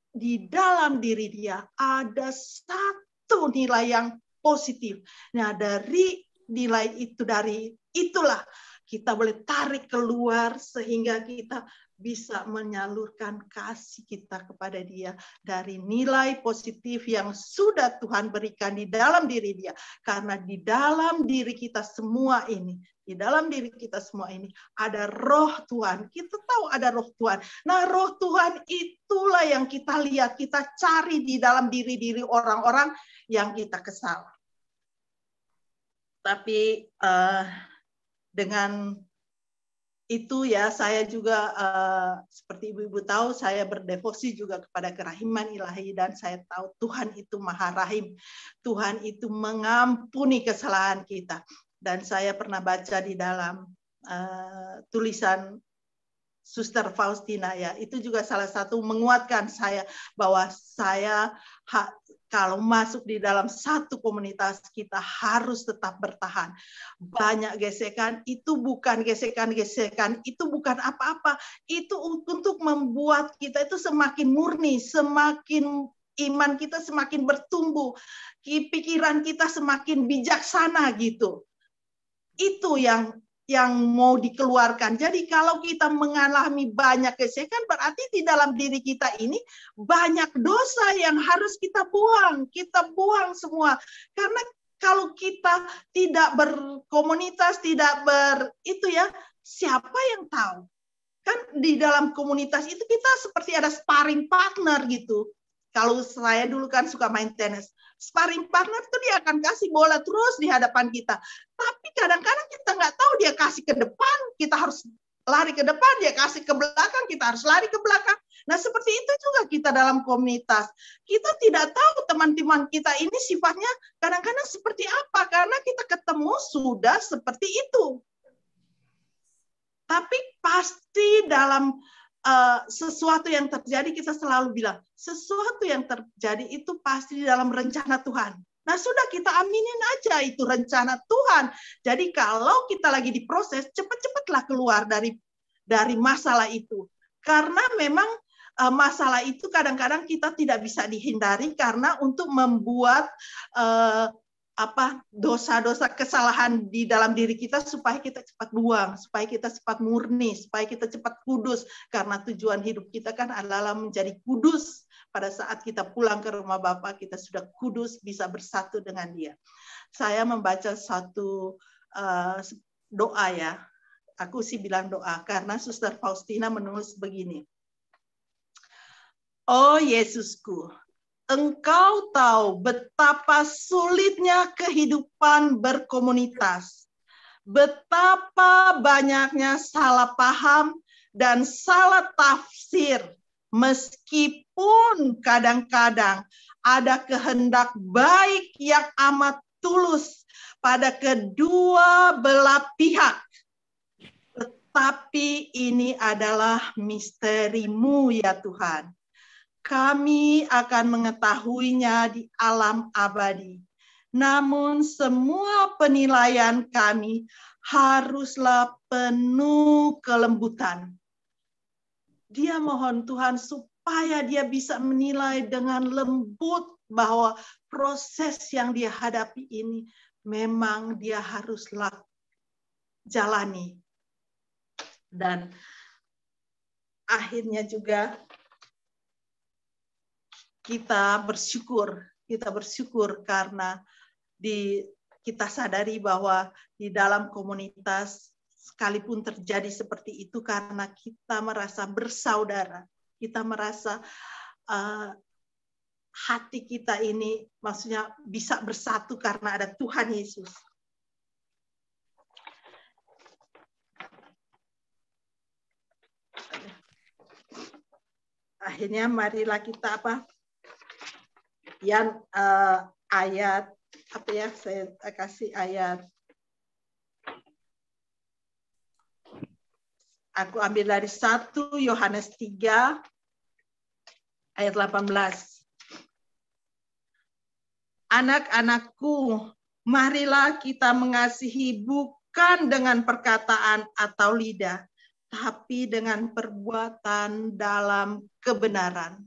Di dalam diri dia ada satu nilai yang positif. Nah, dari nilai itu, dari itulah kita boleh tarik keluar sehingga kita bisa menyalurkan kasih kita kepada dia dari nilai positif yang sudah Tuhan berikan di dalam diri dia. Karena di dalam diri kita semua ini, ada roh Tuhan. Kita tahu ada roh Tuhan. Nah, roh Tuhan itulah yang kita lihat, kita cari di dalam diri-diri orang-orang yang kita kesal. Tapi dengan itu ya, saya juga seperti ibu-ibu tahu, saya berdevosi juga kepada kerahiman ilahi, dan saya tahu Tuhan itu Maha Rahim. Tuhan itu mengampuni kesalahan kita. Dan saya pernah baca di dalam tulisan Suster Faustina, ya, itu juga salah satu menguatkan saya bahwa saya kalau masuk di dalam satu komunitas, kita harus tetap bertahan. Banyak gesekan, itu bukan gesekan-gesekan, itu bukan apa-apa. Itu untuk membuat kita itu semakin murni, semakin iman kita semakin bertumbuh, pikiran kita semakin bijaksana gitu. Itu yang mau dikeluarkan. Jadi kalau kita mengalami banyak gesekan, berarti di dalam diri kita ini banyak dosa yang harus kita buang. Kita buang semua. Karena kalau kita tidak berkomunitas, tidak siapa yang tahu? Kan di dalam komunitas itu kita seperti ada sparring partner gitu. Kalau saya dulu kan suka main tenis. Sparring partner itu dia akan kasih bola terus di hadapan kita. Tapi kadang-kadang kita nggak tahu dia kasih ke depan, kita harus lari ke depan, dia kasih ke belakang, kita harus lari ke belakang. Nah, seperti itu juga kita dalam komunitas. Kita tidak tahu teman-teman kita ini sifatnya kadang-kadang seperti apa, karena kita ketemu sudah seperti itu. Tapi pasti dalam sesuatu yang terjadi, kita selalu bilang, sesuatu yang terjadi itu pasti di dalam rencana Tuhan. Nah, sudah kita aminin aja itu rencana Tuhan. Jadi kalau kita lagi diproses, cepat-cepatlah keluar dari masalah itu. Karena memang masalah itu kadang-kadang kita tidak bisa dihindari, karena untuk membuat dosa-dosa kesalahan di dalam diri kita supaya kita cepat buang, supaya kita cepat murni, supaya kita cepat kudus. Karena tujuan hidup kita kan adalah menjadi kudus. Pada saat kita pulang ke rumah Bapa, kita sudah kudus, bisa bersatu dengan Dia. Saya membaca satu doa ya. Aku sih bilang doa karena Suster Faustina menulis begini. Oh Yesusku, Engkau tahu betapa sulitnya kehidupan berkomunitas, betapa banyaknya salah paham dan salah tafsir, meskipun kadang-kadang ada kehendak baik yang amat tulus pada kedua belah pihak. Tetapi ini adalah misteri-Mu ya Tuhan. Kami akan mengetahuinya di alam abadi. Namun semua penilaian kami haruslah penuh kelembutan. Dia mohon Tuhan supaya dia bisa menilai dengan lembut bahwa proses yang dia hadapi ini memang dia haruslah jalani. Dan akhirnya juga kita bersyukur karena kita sadari bahwa di dalam komunitas sekalipun terjadi seperti itu, karena kita merasa bersaudara, kita merasa hati kita ini maksudnya bisa bersatu karena ada Tuhan Yesus. akhirnya marilah kita yang ayat saya kasih ayat. Aku ambil dari 1 Yohanes 3 ayat 18. Anak-anakku, marilah kita mengasihi bukan dengan perkataan atau lidah, tapi dengan perbuatan dalam kebenaran.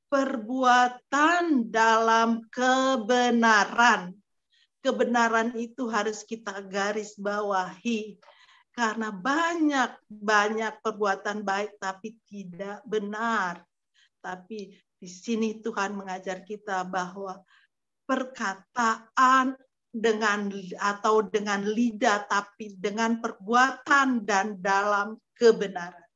Perbuatan dalam kebenaran. Kebenaran itu harus kita garis bawahi. Karena banyak perbuatan baik tapi tidak benar. Tapi di sini Tuhan mengajar kita bahwa perkataan dengan lidah tapi dengan perbuatan dan dalam kebenaran.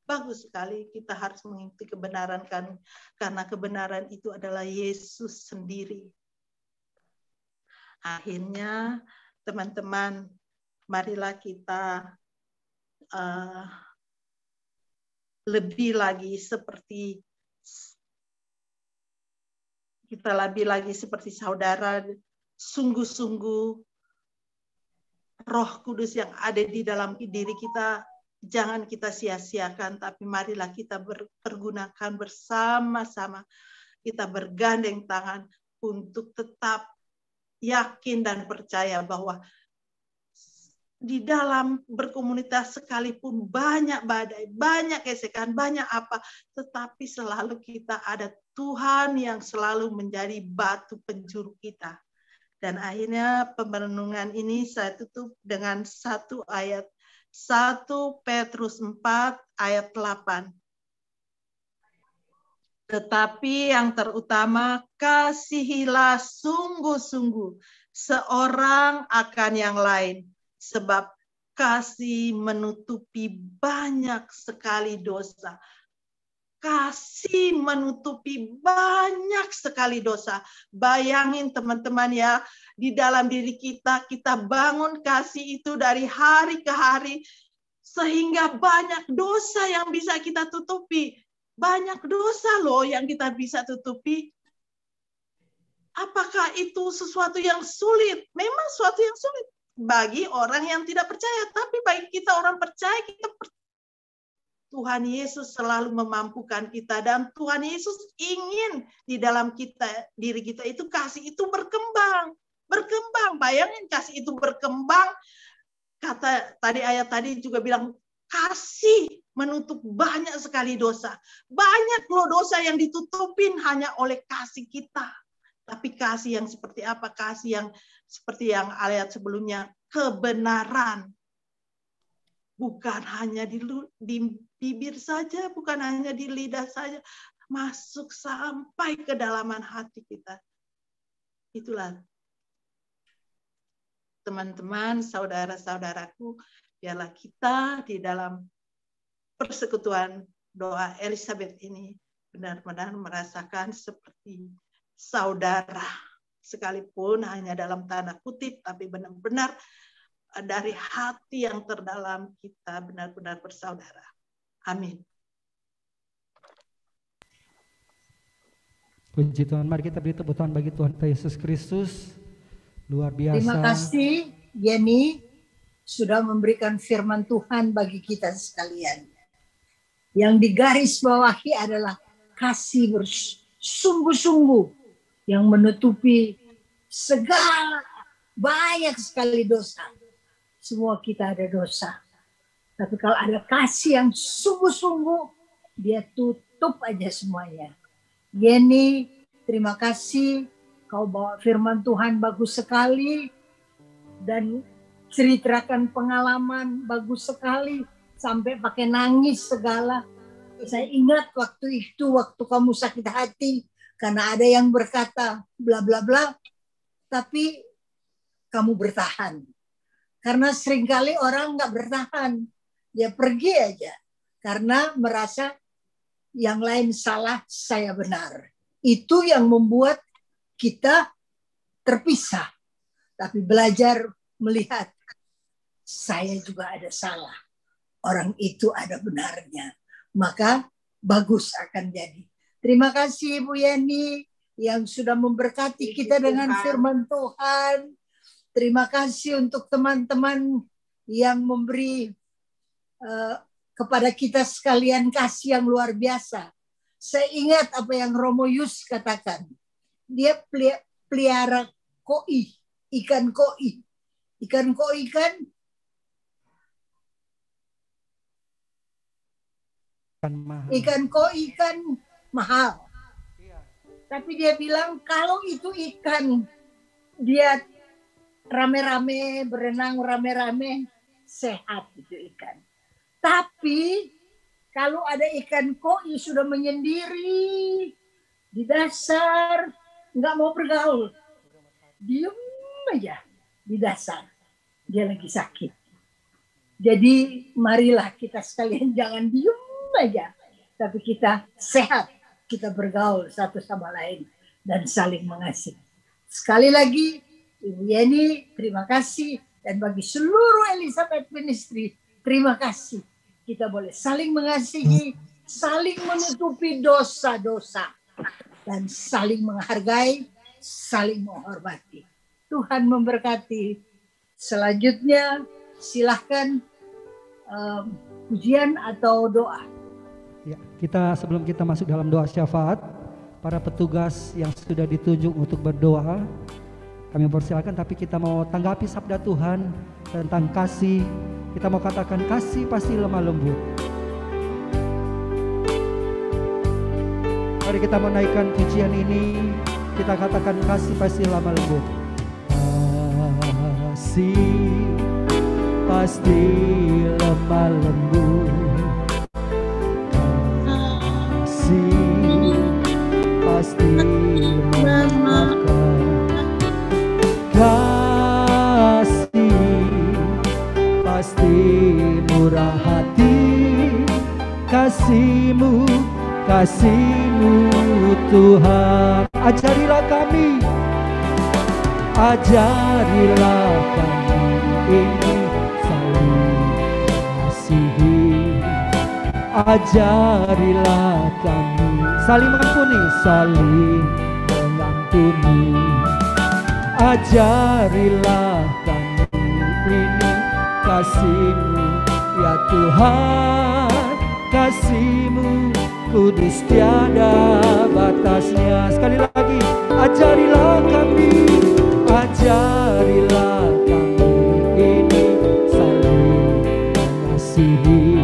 Bagus sekali kita harus mengikuti kebenaran kan, karena kebenaran itu adalah Yesus sendiri. Akhirnya teman-teman, marilah kita lebih lagi seperti saudara, sungguh-sungguh Roh Kudus yang ada di dalam diri kita, jangan kita sia-siakan, tapi marilah kita pergunakan bersama-sama. Kita bergandeng tangan untuk tetap yakin dan percaya bahwa di dalam berkomunitas sekalipun banyak badai, banyak gesekan, banyak apa, tetapi selalu kita ada Tuhan yang selalu menjadi batu penjuru kita. Dan akhirnya perenungan ini saya tutup dengan satu ayat, 1 Petrus 4 ayat 8. Tetapi yang terutama, kasihilah sungguh-sungguh seorang akan yang lain, sebab kasih menutupi banyak sekali dosa. Kasih menutupi banyak sekali dosa. Bayangin teman-teman ya, di dalam diri kita, kita bangun kasih itu dari hari ke hari, sehingga banyak dosa yang bisa kita tutupi. Banyak dosa loh yang kita bisa tutupi. Apakah itu sesuatu yang sulit? Memang sesuatu yang sulit bagi orang yang tidak percaya, tapi bagi kita orang percaya, Tuhan Yesus selalu memampukan kita, dan Tuhan Yesus ingin di dalam diri kita itu kasih itu berkembang. Bayangin kasih itu berkembang. Kata tadi ayat tadi juga bilang kasih menutup banyak sekali dosa. Banyak loh dosa yang ditutupin hanya oleh kasih kita. Tapi kasih yang seperti apa? Kasih yang seperti yang ayat sebelumnya, kebenaran. Bukan hanya di bibir saja, bukan hanya di lidah saja, masuk sampai ke dalaman hati kita. Itulah teman-teman, saudara-saudaraku, biarlah kita di dalam persekutuan doa Elizabeth ini benar-benar merasakan seperti saudara, sekalipun hanya dalam tanda kutip, tapi benar-benar dari hati yang terdalam kita benar-benar bersaudara. Amin. Puji Tuhan, mari kita beri tepuk tangan bagi Tuhan Yesus Kristus. Luar biasa. Terima kasih Yeni sudah memberikan firman Tuhan bagi kita sekalian. Yang digaris bawahi adalah kasih bersungguh-sungguh yang menutupi segala banyak sekali dosa. Semua kita ada dosa. Tapi kalau ada kasih yang sungguh-sungguh, dia tutup aja semuanya. Yeni, terima kasih. Kau bawa firman Tuhan bagus sekali. Dan ceritakan pengalaman bagus sekali. Sampai pakai nangis segala. Saya ingat waktu itu, waktu kamu sakit hati. Karena ada yang berkata bla bla bla. Tapi kamu bertahan. Karena seringkali orang nggak bertahan. Dia pergi aja. Karena merasa yang lain salah, saya benar. Itu yang membuat kita terpisah. Tapi belajar melihat, saya juga ada salah. Orang itu ada benarnya. Maka bagus akan jadi. Terima kasih Ibu Yani yang sudah memberkati kita dengan firman Tuhan. Terima kasih untuk teman-teman yang memberi kepada kita sekalian kasih yang luar biasa. Saya ingat apa yang Romo Yus katakan. Dia pelihara koi, ikan koi. Ikan koi kan ikan koi kan mahal. Tapi dia bilang kalau itu ikan dia rame-rame berenang rame-rame sehat itu ikan. Tapi kalau ada ikan koi sudah menyendiri di dasar nggak mau bergaul, diem aja di dasar, dia lagi sakit. Jadi marilah kita sekalian jangan diem aja, tapi kita sehat, kita bergaul satu sama lain dan saling mengasihi. Sekali lagi, Ibu Yeni, terima kasih, dan bagi seluruh Elizabeth Ministry, terima kasih. Kita boleh saling mengasihi, saling menutupi dosa-dosa, dan saling menghargai, saling menghormati. Tuhan memberkati. Selanjutnya, silahkan pujian atau doa. Ya, sebelum kita masuk dalam doa syafaat, para petugas yang sudah ditunjuk untuk berdoa, kami persilakan, tapi kita mau tanggapi sabda Tuhan tentang kasih. Kita mau katakan kasih pasti lemah lembut. Mari kita menaikkan pujian ini, kita katakan kasih pasti lemah lembut. Kasih pasti lemah lembut. Kasih pasti memaafkan. Kasih pasti murah hati. Kasih-Mu Tuhan. Ajarilah kami ini saling mengasihi. Ajarilah kami saling mengampuni, ajarilah kami ini kasih-Mu ya Tuhan. Kasih-Mu kudus tiada batasnya. Sekali lagi, ajarilah kami ini saling mengasihi.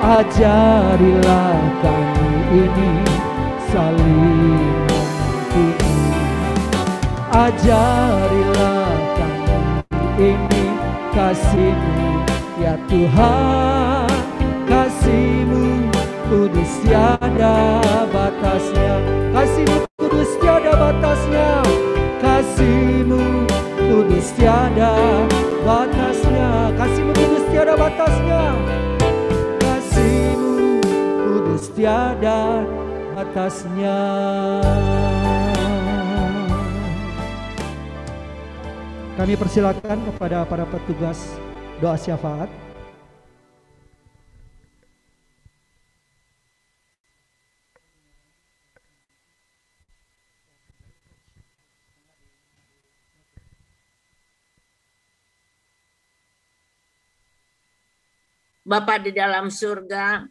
Ajarilah kami ini saling mengampuni. Ajarilah kami ini kasih-Mu ya Tuhan. Kasih-Mu kudus tiada batasnya. Kasih-Mu kudus tiada batasnya. Kasih-Mu kudus tiada batasnya. Kasih-Mu kudus tiada batasnya. Kasih-Mu kudus tiada batasnya. Kami persilakan kepada para petugas doa syafaat. Bapa di dalam surga,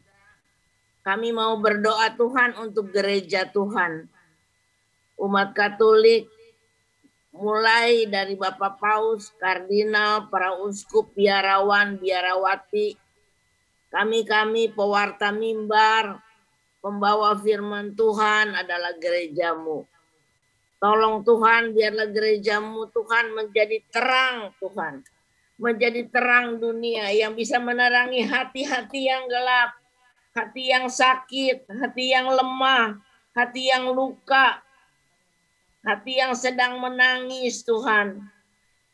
kami mau berdoa Tuhan untuk gereja Tuhan. Umat Katolik, mulai dari Bapak Paus, Kardinal, para uskup, biarawan, biarawati, kami pewarta mimbar, pembawa firman Tuhan adalah gereja-Mu. Tolong Tuhan, biarlah gereja-Mu Tuhan menjadi terang Tuhan. Menjadi terang dunia yang bisa menerangi hati-hati yang gelap, hati yang sakit, hati yang lemah, hati yang luka, hati yang sedang menangis Tuhan.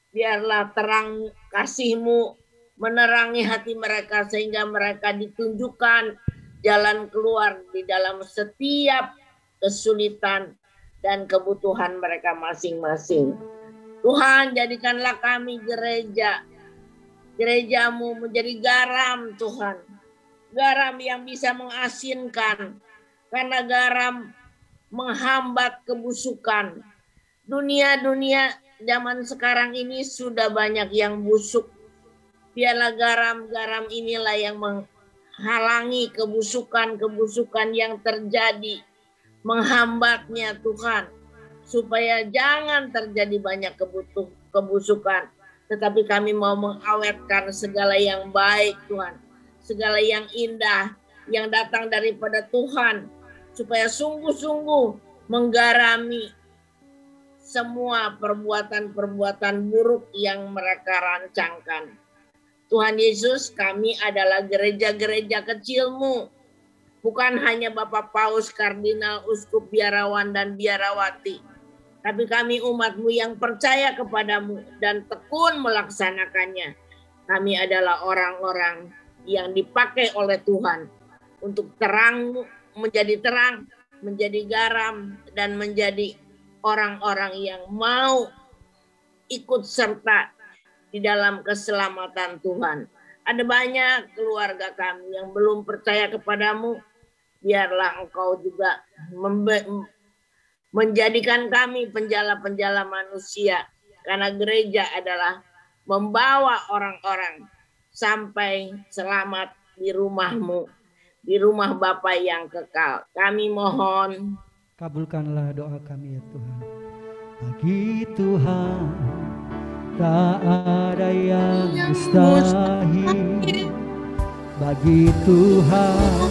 Biarlah terang kasih-Mu menerangi hati mereka sehingga mereka ditunjukkan jalan keluar di dalam setiap kesulitan dan kebutuhan mereka masing-masing. Tuhan, jadikanlah kami gereja-Mu menjadi garam Tuhan. garam yang bisa mengasinkan, karena garam menghambat kebusukan. Dunia zaman sekarang ini sudah banyak yang busuk. Biarlah garam-garam inilah yang menghalangi kebusukan-kebusukan yang terjadi, menghambatnya Tuhan, supaya jangan terjadi banyak kebusukan. Tetapi kami mau mengawetkan segala yang baik Tuhan, segala yang indah yang datang daripada Tuhan, supaya sungguh-sungguh menggarami semua perbuatan-perbuatan buruk yang mereka rancangkan. Tuhan Yesus, kami adalah gereja-gereja kecil-Mu, bukan hanya Bapak Paus, Kardinal, Uskup, Biarawan, dan Biarawati, tapi kami umat-Mu yang percaya kepadamu dan tekun melaksanakannya. Kami adalah orang-orang yang dipakai oleh Tuhan untuk terang, menjadi garam, dan menjadi orang-orang yang mau ikut serta di dalam keselamatan Tuhan. Ada banyak keluarga kami yang belum percaya kepadamu. Biarlah Engkau juga menjadikan kami penjala-penjala manusia. Karena gereja adalah membawa orang-orang sampai selamat di rumah-Mu, di rumah Bapa yang kekal. Kami mohon, kabulkanlah doa kami ya Tuhan. Bagi Tuhan tak ada yang mustahil. Bagi Tuhan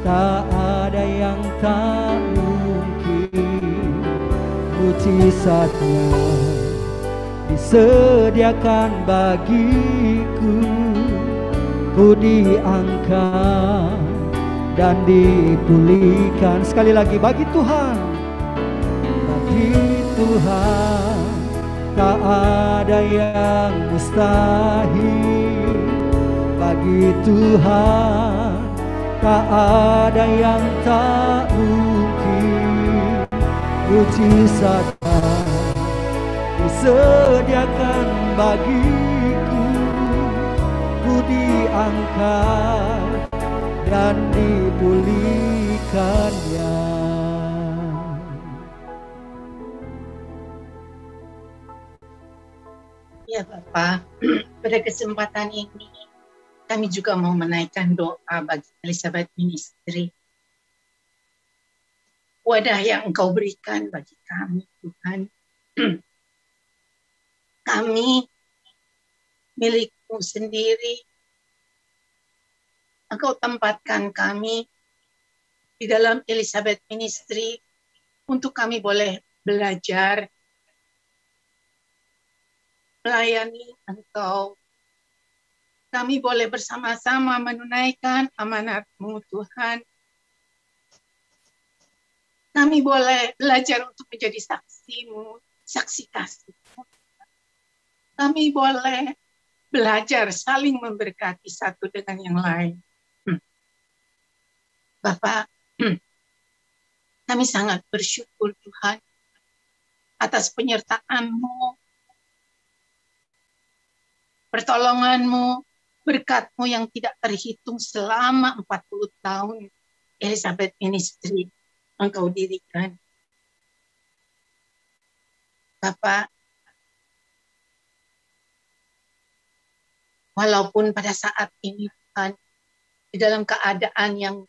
tak ada yang tak mungkin. Mujizatnya disediakan bagiku. Ku diangkat dan dipulihkan. Sekali lagi, bagi Tuhan, bagi Tuhan tak ada yang mustahil. Bagi Tuhan tak ada yang tak mungkin. Mujizatnya disediakan bagiku. Ku diangkat dan dipulihkannya. Ya Bapak, pada kesempatan ini kami juga mau menaikkan doa bagi Elizabeth Ministry. Wadah yang Engkau berikan bagi kami Tuhan. Kami milik-Mu sendiri. Engkau tempatkan kami di dalam Elizabeth Ministry untuk kami boleh belajar melayani Engkau. Kami boleh bersama-sama menunaikan amanat-Mu Tuhan. Kami boleh belajar untuk menjadi saksi-Mu, saksi kasih-Mu. Kami boleh belajar saling memberkati satu dengan yang lain. Bapak, kami sangat bersyukur Tuhan atas penyertaan-Mu, pertolongan-Mu, berkat-Mu yang tidak terhitung selama 40 tahun Elizabeth Ministry Engkau dirikan. Bapak, walaupun pada saat ini Tuhan, di dalam keadaan yang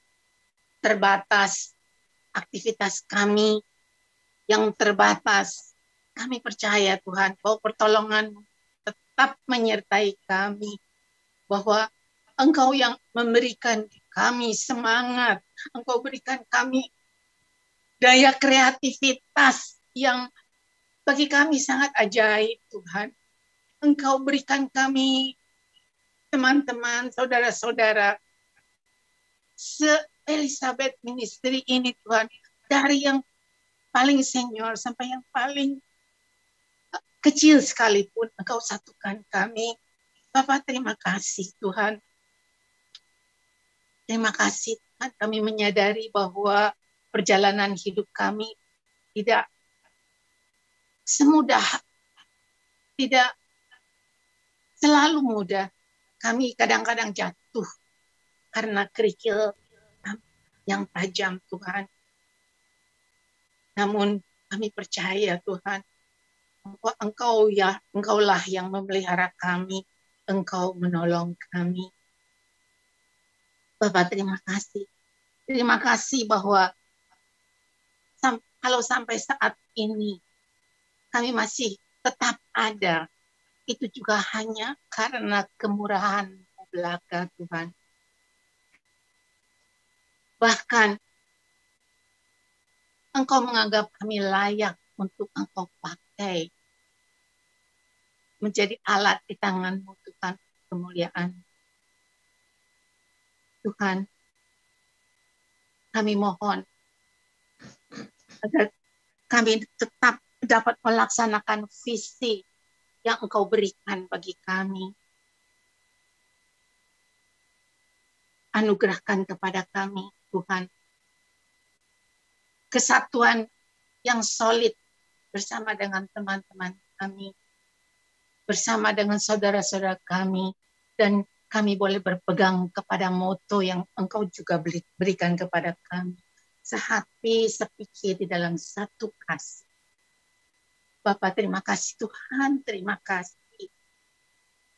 terbatas, aktivitas kami yang terbatas, kami percaya Tuhan bahwa pertolongan-Mu tetap menyertai kami, bahwa Engkau yang memberikan kami semangat, Engkau berikan kami daya kreativitas yang bagi kami sangat ajaib Tuhan. Engkau berikan kami teman-teman, saudara-saudara se-Elizabeth Ministry ini Tuhan, dari yang paling senior sampai yang paling kecil sekalipun, Engkau satukan kami. Bapak, terima kasih Tuhan. Terima kasih Tuhan, kami menyadari bahwa perjalanan hidup kami tidak semudah, tidak selalu mudah. Kami kadang-kadang jatuh, karena kerikil yang tajam Tuhan. Namun kami percaya Tuhan, Engkaulah yang memelihara kami, Engkau menolong kami. Bapak terima kasih. Terima kasih bahwa kalau sampai saat ini kami masih tetap ada, itu juga hanya karena kemurahan belaka Tuhan. Bahkan Engkau menganggap kami layak untuk Engkau pakai menjadi alat di tangan-Mu Tuhan, kemuliaan. Tuhan, kami mohon agar kami tetap dapat melaksanakan visi yang Engkau berikan bagi kami. Anugerahkan kepada kami, Tuhan, kesatuan yang solid bersama dengan teman-teman kami, bersama dengan saudara-saudara kami, dan kami boleh berpegang kepada moto yang Engkau juga berikan kepada kami. Sehati, sepikir di dalam satu kasih. Bapak terima kasih Tuhan, terima kasih.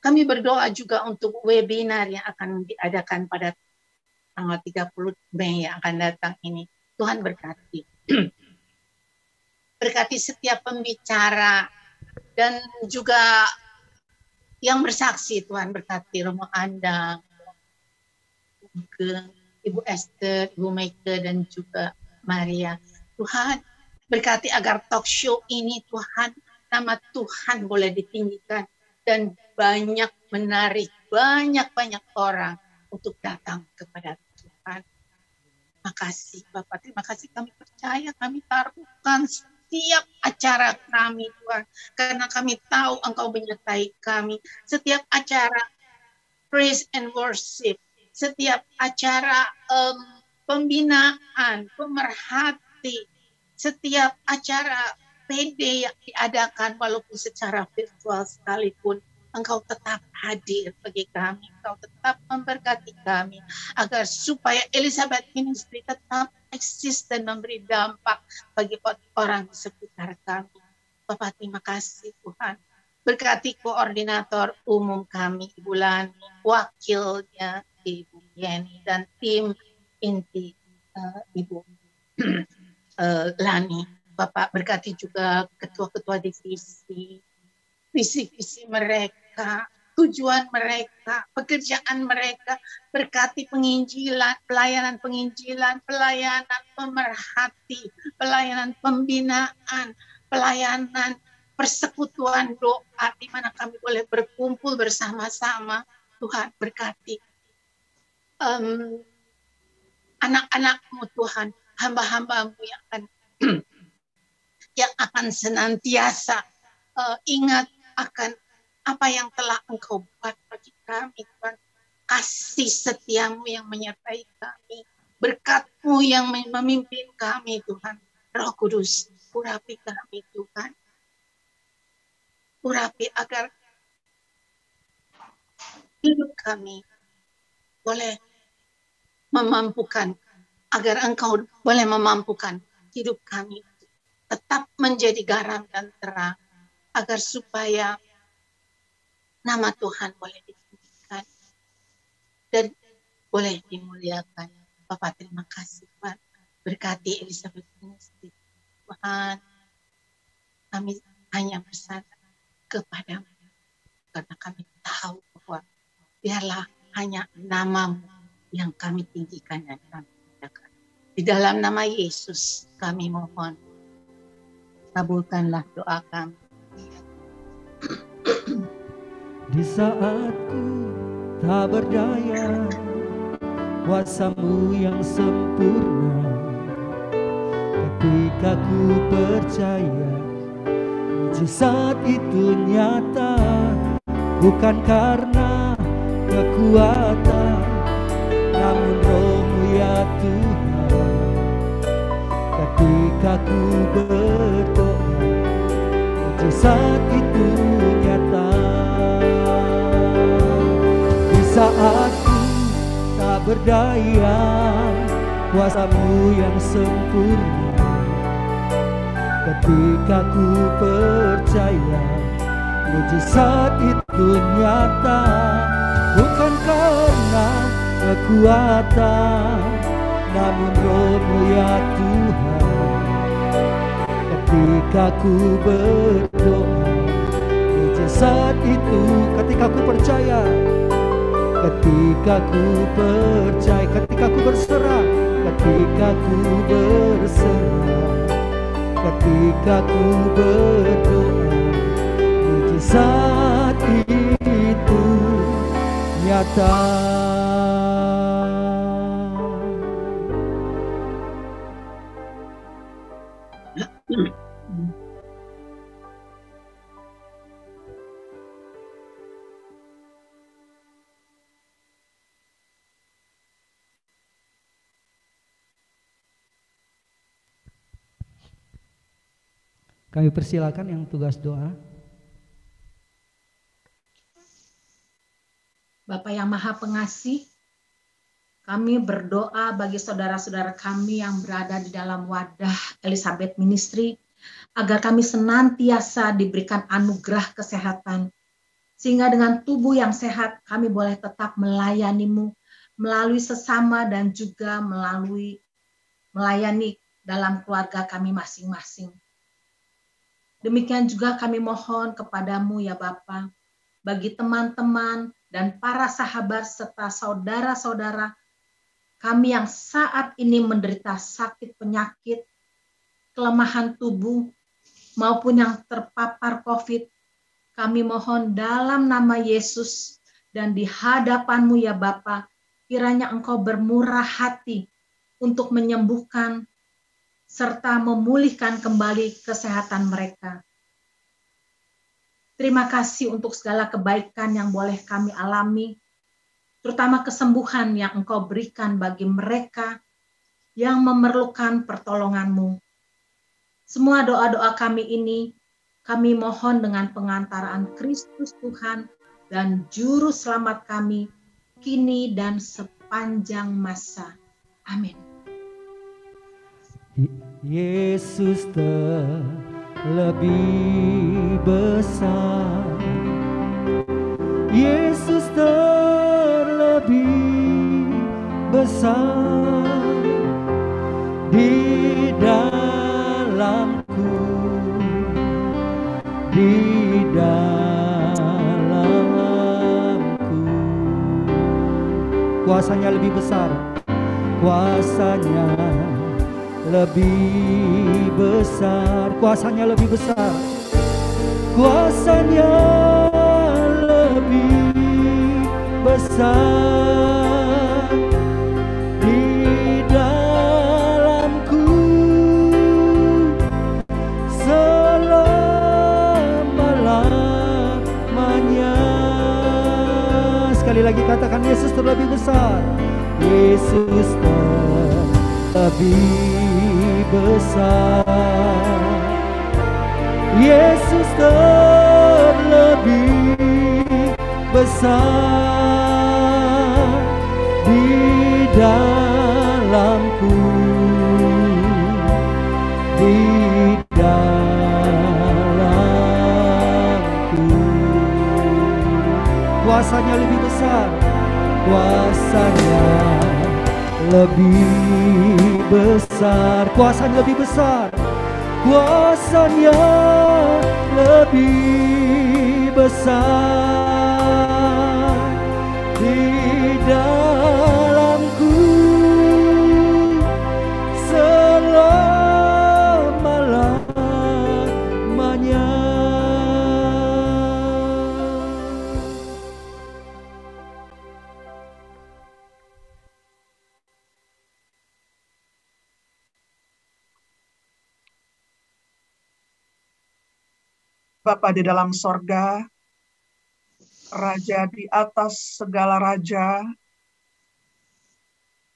Kami berdoa juga untuk webinar yang akan diadakan pada tanggal 30 Mei yang akan datang ini. Tuhan berkati. Berkati setiap pembicara dan juga yang bersaksi. Tuhan berkati Romo Andang, Ibu Esther, Ibu Meike, dan juga Maria. Tuhan berkati agar talk show ini Tuhan, nama Tuhan boleh ditinggikan dan banyak menarik banyak orang untuk datang kepada Tuhan. Terima kasih Bapak, terima kasih, kami percaya, kami taruhkan setiap acara kami Tuhan, karena kami tahu Engkau menyertai kami. Setiap acara praise and worship, setiap acara pembinaan, pemerhati, setiap acara PD yang diadakan walaupun secara virtual sekalipun, Engkau tetap hadir bagi kami, Engkau tetap memberkati kami, agar supaya Elizabeth Ministry tetap eksis dan memberi dampak bagi orang di sekitar kami. Bapak terima kasih Tuhan. Berkati koordinator umum kami, Ibu Lani, wakilnya Ibu Yeni, dan tim inti Ibu Lani. Bapak berkati juga ketua-ketua divisi, visi-visi mereka, tujuan mereka, pekerjaan mereka. Berkati penginjilan, pelayanan penginjilan, pelayanan pemerhati, pelayanan pembinaan, pelayanan persekutuan doa, di mana kami boleh berkumpul bersama-sama. Tuhan berkati anak-anak-Mu Tuhan, hamba-hamba-Mu yang akan senantiasa ingat akan apa yang telah Engkau buat bagi kami, Tuhan. Kasih setia-Mu yang menyertai kami, berkat-Mu yang memimpin kami, Tuhan. Roh Kudus, urapi kami, Tuhan. Urapi agar hidup kami boleh memampukan, agar Engkau boleh memampukan hidup kami tetap menjadi garam dan terang, agar supaya nama Tuhan boleh ditinggikan dan boleh dimuliakan. Bapak terima kasih Tuhan. Berkati Elizabeth Ministry Tuhan. Kami hanya bersandar kepada-Mu, karena kami tahu bahwa biarlah hanya nama-Mu yang kami tinggikan dan kami muliakan. Di dalam nama Yesus kami mohon, kabulkanlah doa kami. Di saat ku tak berdaya, kuasa-Mu yang sempurna, ketika ku percaya mujizat itu nyata, bukan karena kekuatan, namun Roh-Mu ya Tuhan. Ketika ku berdoa, mujizat itu nyata. Di saat ku tak berdaya, kuasa-Mu yang sempurna. Ketika ku percaya mujizat itu nyata, bukan karena kekuatan, namun Roh-Mu ya Tuhan. Ketika ku berdoa, mujizat itu, ketika ku percaya, ketika ku percaya, ketika ku berserah, ketika ku berserah, ketika ku berdoa, mujizat itu nyata. Kami persilakan yang tugas doa. Bapa yang Maha Pengasih, kami berdoa bagi saudara-saudara kami yang berada di dalam wadah Elizabeth Ministry, agar kami senantiasa diberikan anugerah kesehatan, sehingga dengan tubuh yang sehat kami boleh tetap melayani-Mu melalui sesama dan juga melayani dalam keluarga kami masing-masing. Demikian juga kami mohon kepadamu ya Bapa, bagi teman-teman dan para sahabat serta saudara-saudara kami yang saat ini menderita sakit penyakit, kelemahan tubuh, maupun yang terpapar COVID, kami mohon dalam nama Yesus dan di hadapan-Mu ya Bapa, kiranya Engkau bermurah hati untuk menyembuhkan serta memulihkan kembali kesehatan mereka. Terima kasih untuk segala kebaikan yang boleh kami alami, terutama kesembuhan yang Engkau berikan bagi mereka yang memerlukan pertolongan-Mu. Semua doa-doa kami ini, kami mohon dengan pengantaraan Kristus Tuhan dan Juru Selamat kami, kini dan sepanjang masa. Amin. Yesus terlebih besar, Yesus terlebih besar di dalamku, di dalamku. Kuasanya lebih besar, kuasanya lebih besar, kuasanya lebih besar, kuasanya lebih besar di dalamku selama-lamanya. Sekali lagi katakan, Yesus terlebih besar, Yesus terlebih besar, Yesus terlebih besar di dalamku, di dalamku. Kuasanya lebih besar, kuasanya lebih besar, kuasanya lebih besar, kuasanya lebih besar di dalamku selama-lamanya. Bapa di dalam sorga, Raja di atas segala raja,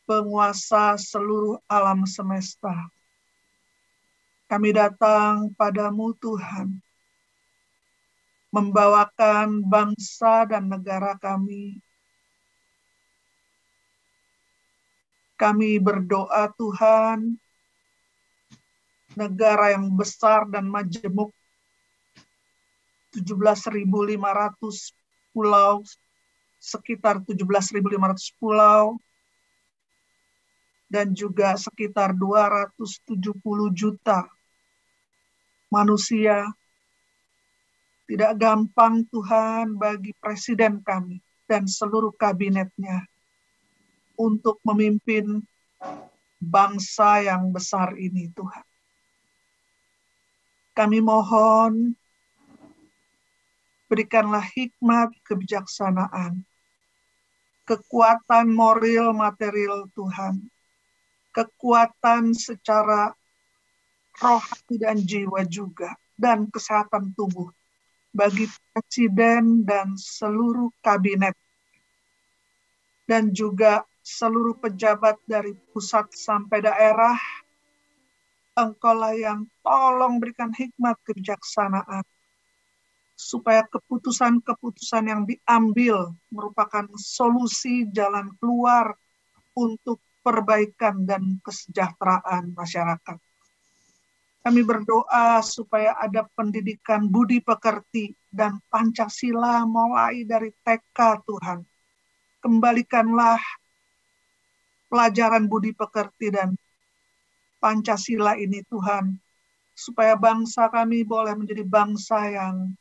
penguasa seluruh alam semesta. Kami datang padamu Tuhan, membawakan bangsa dan negara kami Kami berdoa Tuhan, negara yang besar dan majemuk, 17.500 pulau, sekitar 17.500 pulau, dan juga sekitar 270 juta manusia. Tidak gampang Tuhan bagi presiden kami dan seluruh kabinetnya untuk memimpin bangsa yang besar ini Tuhan. Kami mohon berikanlah hikmat, kebijaksanaan, kekuatan moral, material Tuhan, kekuatan secara rohani dan jiwa juga, dan kesehatan tubuh bagi presiden dan seluruh kabinet, dan juga seluruh pejabat dari pusat sampai daerah. Engkaulah yang tolong berikan hikmat kebijaksanaan, supaya keputusan-keputusan yang diambil merupakan solusi jalan keluar untuk perbaikan dan kesejahteraan masyarakat. Kami berdoa supaya ada pendidikan budi pekerti dan Pancasila mulai dari TK Tuhan. Kembalikanlah pelajaran budi pekerti dan Pancasila ini Tuhan, supaya bangsa kami boleh menjadi bangsa yang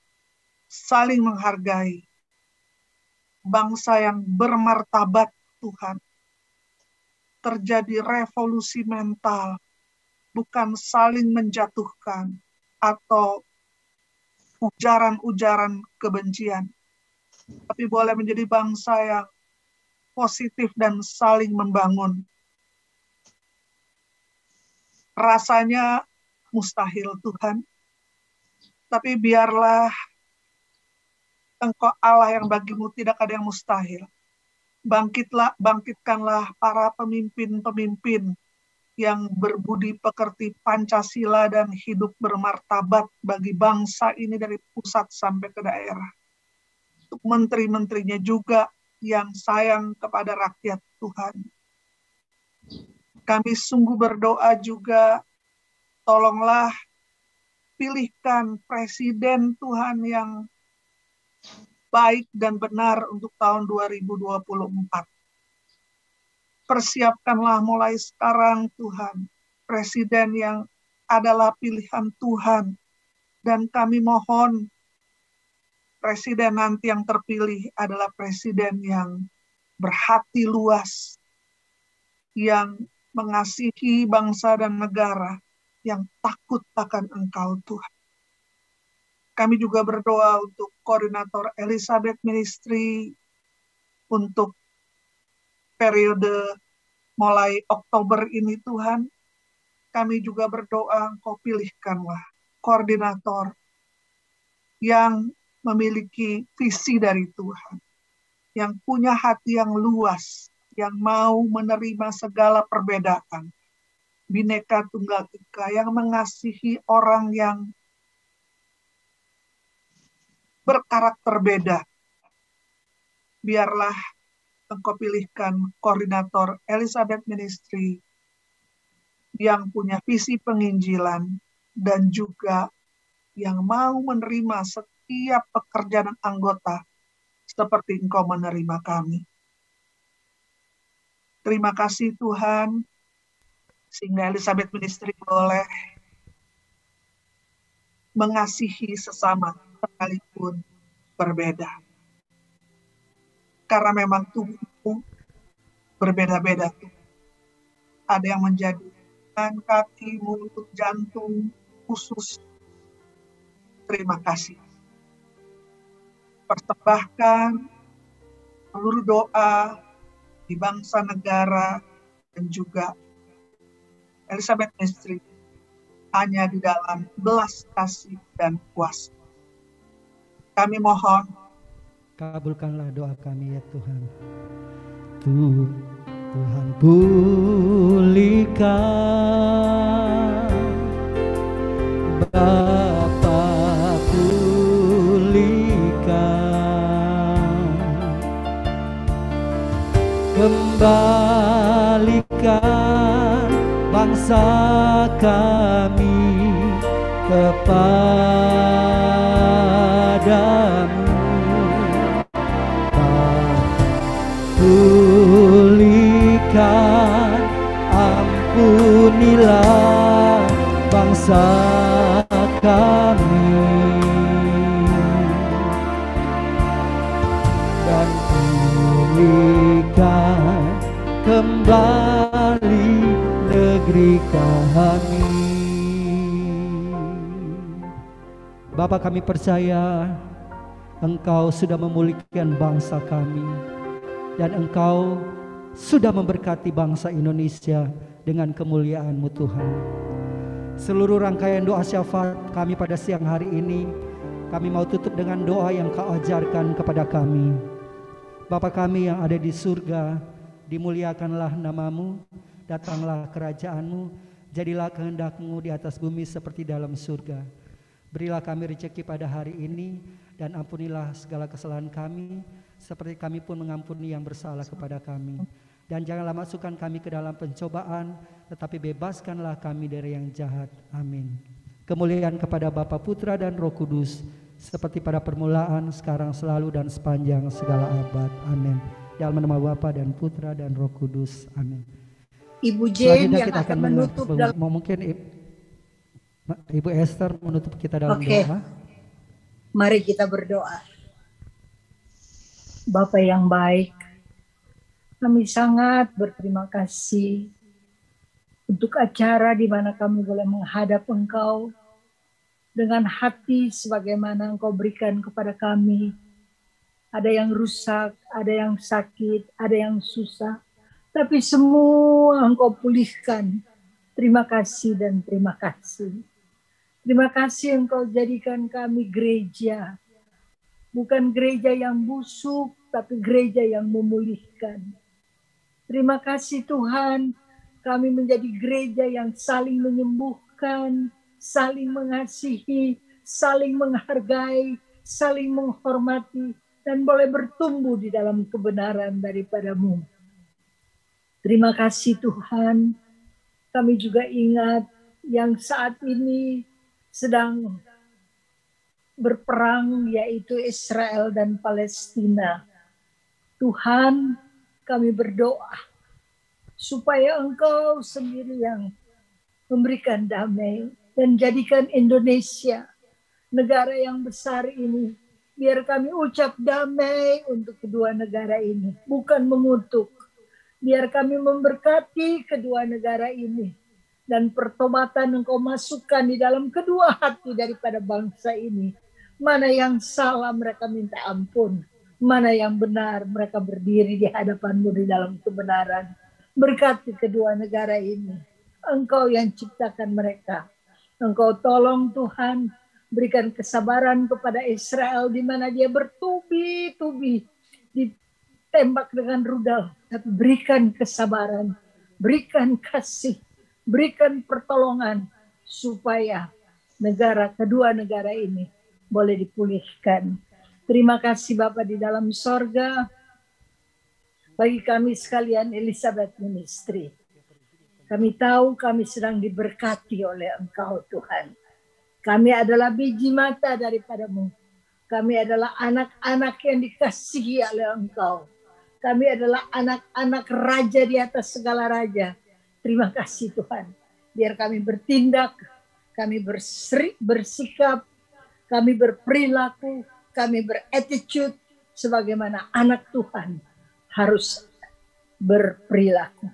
saling menghargai, bangsa yang bermartabat Tuhan. Terjadi revolusi mental, bukan saling menjatuhkan atau ujaran-ujaran kebencian, tapi boleh menjadi bangsa yang positif dan saling membangun. Rasanya mustahil Tuhan, tapi biarlah Engkau Allah yang bagimu tidak ada yang mustahil. Bangkitkanlah para pemimpin-pemimpin yang berbudi pekerti Pancasila dan hidup bermartabat bagi bangsa ini dari pusat sampai ke daerah. Untuk menteri-menterinya juga yang sayang kepada rakyat Tuhan. Kami sungguh berdoa juga, tolonglah pilihkan presiden Tuhan yang baik dan benar untuk tahun 2024. Persiapkanlah mulai sekarang Tuhan, presiden yang adalah pilihan Tuhan. Dan kami mohon presiden nanti yang terpilih adalah presiden yang berhati luas, yang mengasihi bangsa dan negara, yang takut akan Engkau Tuhan. Kami juga berdoa untuk koordinator Elizabeth Ministry untuk periode mulai Oktober ini Tuhan. Kami juga berdoa Engkau pilihkanlah koordinator yang memiliki visi dari Tuhan, yang punya hati yang luas, yang mau menerima segala perbedaan, Bhinneka Tunggal Ika, yang mengasihi orang yang berkarakter beda. Biarlah Engkau pilihkan koordinator Elizabeth Ministry yang punya visi penginjilan dan juga yang mau menerima setiap pekerjaan anggota seperti Engkau menerima kami. Terima kasih Tuhan, sehingga Elizabeth Ministry boleh mengasihi sesama sekalipun berbeda. Karena memang tubuhmu berbeda-beda. Ada yang menjadi tangan, kaki, mulut, jantung, usus. Terima kasih. Persembahkan seluruh doa di bangsa negara dan juga Elizabeth Ministry hanya di dalam belas kasih dan kuasa. Kami mohon, kabulkanlah doa kami ya Tuhan. Tuhan pulihkan, Bapa pulihkan, kembalikan bangsa kami kepadamu. Pulihkan, ampunilah bangsa kami, dan pulihkan kembali negeri kami. Bapa, kami percaya Engkau sudah memulihkan bangsa kami, dan Engkau sudah memberkati bangsa Indonesia dengan kemuliaan-Mu Tuhan. Seluruh rangkaian doa syafaat kami pada siang hari ini, kami mau tutup dengan doa yang Kau ajarkan kepada kami. Bapa kami yang ada di surga, dimuliakanlah nama-Mu, datanglah kerajaan-Mu, jadilah kehendak-Mu di atas bumi seperti dalam surga. Berilah kami rezeki pada hari ini, dan ampunilah segala kesalahan kami, seperti kami pun mengampuni yang bersalah kepada kami. Dan janganlah masukkan kami ke dalam pencobaan, tetapi bebaskanlah kami dari yang jahat. Amin. Kemuliaan kepada Bapa, Putra, dan Roh Kudus, seperti pada permulaan, sekarang, selalu, dan sepanjang segala abad. Amin. Dalam nama Bapa dan Putra dan Roh Kudus. Amin. Ibu Jane yang kita akan menutup dalam... Mungkin Ibu Esther menutup kita dalam doa. Mari kita berdoa. Bapa yang baik, kami sangat berterima kasih untuk acara di mana kami boleh menghadap Engkau dengan hati sebagaimana Engkau berikan kepada kami. Ada yang rusak, ada yang sakit, ada yang susah, tapi semua Engkau pulihkan. Terima kasih dan terima kasih. Terima kasih Engkau jadikan kami gereja, bukan gereja yang busuk, tapi gereja yang memulihkan. Terima kasih Tuhan, kami menjadi gereja yang saling menyembuhkan, saling mengasihi, saling menghargai, saling menghormati, dan boleh bertumbuh di dalam kebenaran daripada-Mu. Terima kasih Tuhan, kami juga ingat yang saat ini sedang berperang, yaitu Israel dan Palestina. Tuhan, kami berdoa supaya Engkau sendiri yang memberikan damai dan jadikan Indonesia, negara yang besar ini, biar kami ucap damai untuk kedua negara ini, bukan mengutuk. Biar kami memberkati kedua negara ini, dan pertobatan Engkau masukkan di dalam kedua hati daripada bangsa ini. Mana yang salah mereka minta ampun, mana yang benar mereka berdiri di hadapan-Mu di dalam kebenaran. Berkati kedua negara ini, Engkau yang ciptakan mereka. Engkau tolong Tuhan, berikan kesabaran kepada Israel di mana dia bertubi-tubi ditembak dengan rudal, tapi berikan kesabaran, berikan kasih, berikan pertolongan supaya kedua negara ini boleh dipulihkan. Terima kasih Bapa di dalam sorga, bagi kami sekalian Elizabeth Ministry. Kami tahu kami sedang diberkati oleh Engkau Tuhan. Kami adalah biji mata daripada-Mu. Kami adalah anak-anak yang dikasihi oleh Engkau. Kami adalah anak-anak raja di atas segala raja. Terima kasih Tuhan. Biar kami bertindak, kami bersikap, kami berperilaku, kami berattitude sebagaimana anak Tuhan harus berperilaku.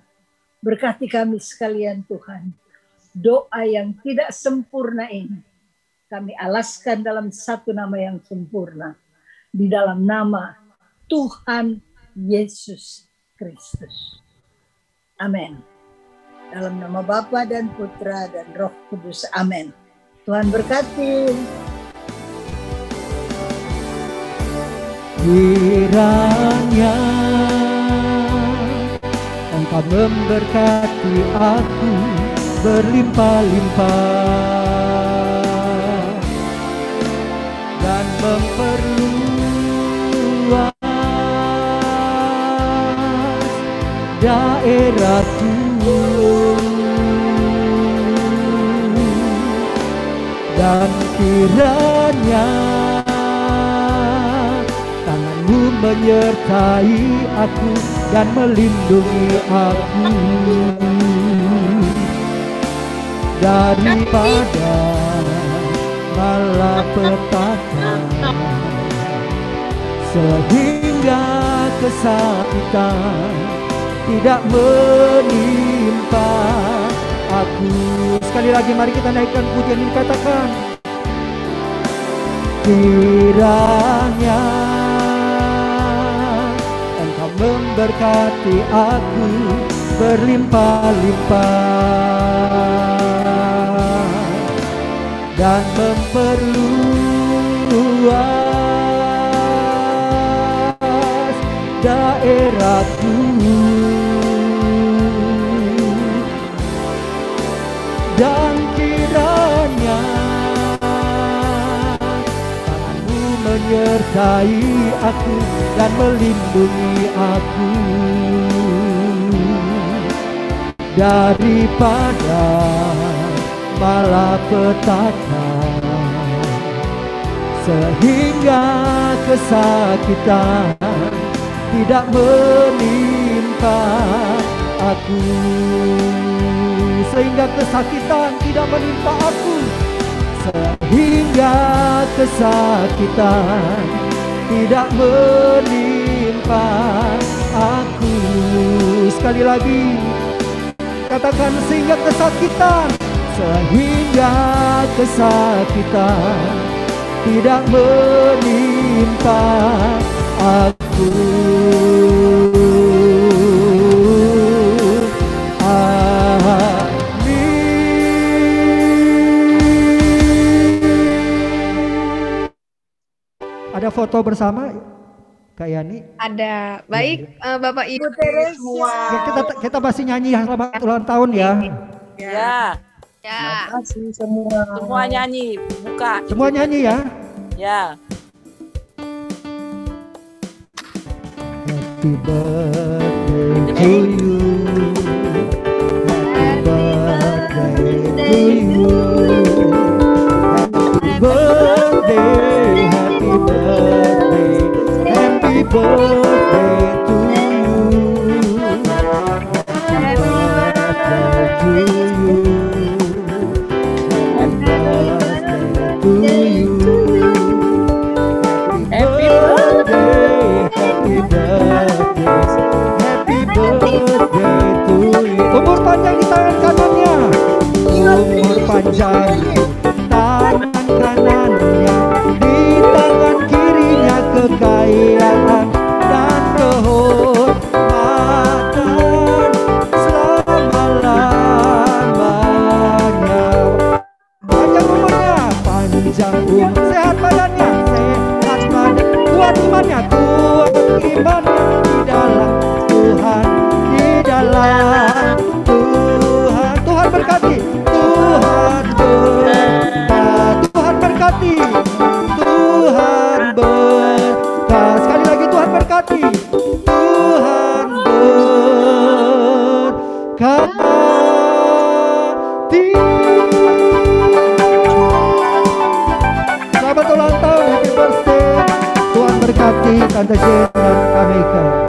Berkati kami sekalian Tuhan. Doa yang tidak sempurna ini kami alaskan dalam satu nama yang sempurna. Di dalam nama Tuhan Yesus Kristus. Amin. Dalam nama Bapa dan Putra dan Roh Kudus. Amin. Tuhan berkati. Kiranya Engkau memberkati aku berlimpah-limpah dan memperluas daerahku Dan kiranya tanganmu menyertai aku dan melindungi aku daripada malapetaka, sehingga kesakitan tidak menimpa aku. Sekali lagi mari kita naikkan pujian ini, katakan kiranya Engkau memberkati aku berlimpah-limpah dan memperluas daerahku, dan kiranya tanganmu menyertai aku dan melindungi aku daripada malapetaka, sehingga kesakitan tidak menimpa aku, sehingga kesakitan tidak menimpa aku, sehingga kesakitan tidak menimpa aku. Sekali lagi katakan sehingga kesakitan, sehingga kesakitan tidak menimpa aku. Ada foto bersama Kak Yani? Ada. Baik, Bapak Ibu semua. Ya, kita masih nyanyi selamat ulang tahun ya. Ya. Terima kasih semua. Semua nyanyi, buka. Semua nyanyi ya. Ya. Happy birthday to you. Happy birthday to you. Happy birthday, happy birthday, happy birthday to you. Happy birthday to you. Happy birthday to you. Happy birthday, happy birthday, happy birthday to you. Umur panjang di tangan kanannya, umur panjang tangan kanannya, di tangan kirinya kekayaan dan kehormatan selama-lamanya. Panjang umurnya, panjang umur, sehat badannya, sehat badan, kuat imannya, kuat imannya di dalam Tuhan, di dalam Tuhan. Tuhan berkati, Tuhan berkati, Tuhan berkati, Tuhan berkati. Sekali lagi Tuhan berkati, Tuhan berkati. Selamat ulang tahun, happy birthday. Tuhan berkati Tante Jen dan Kameka.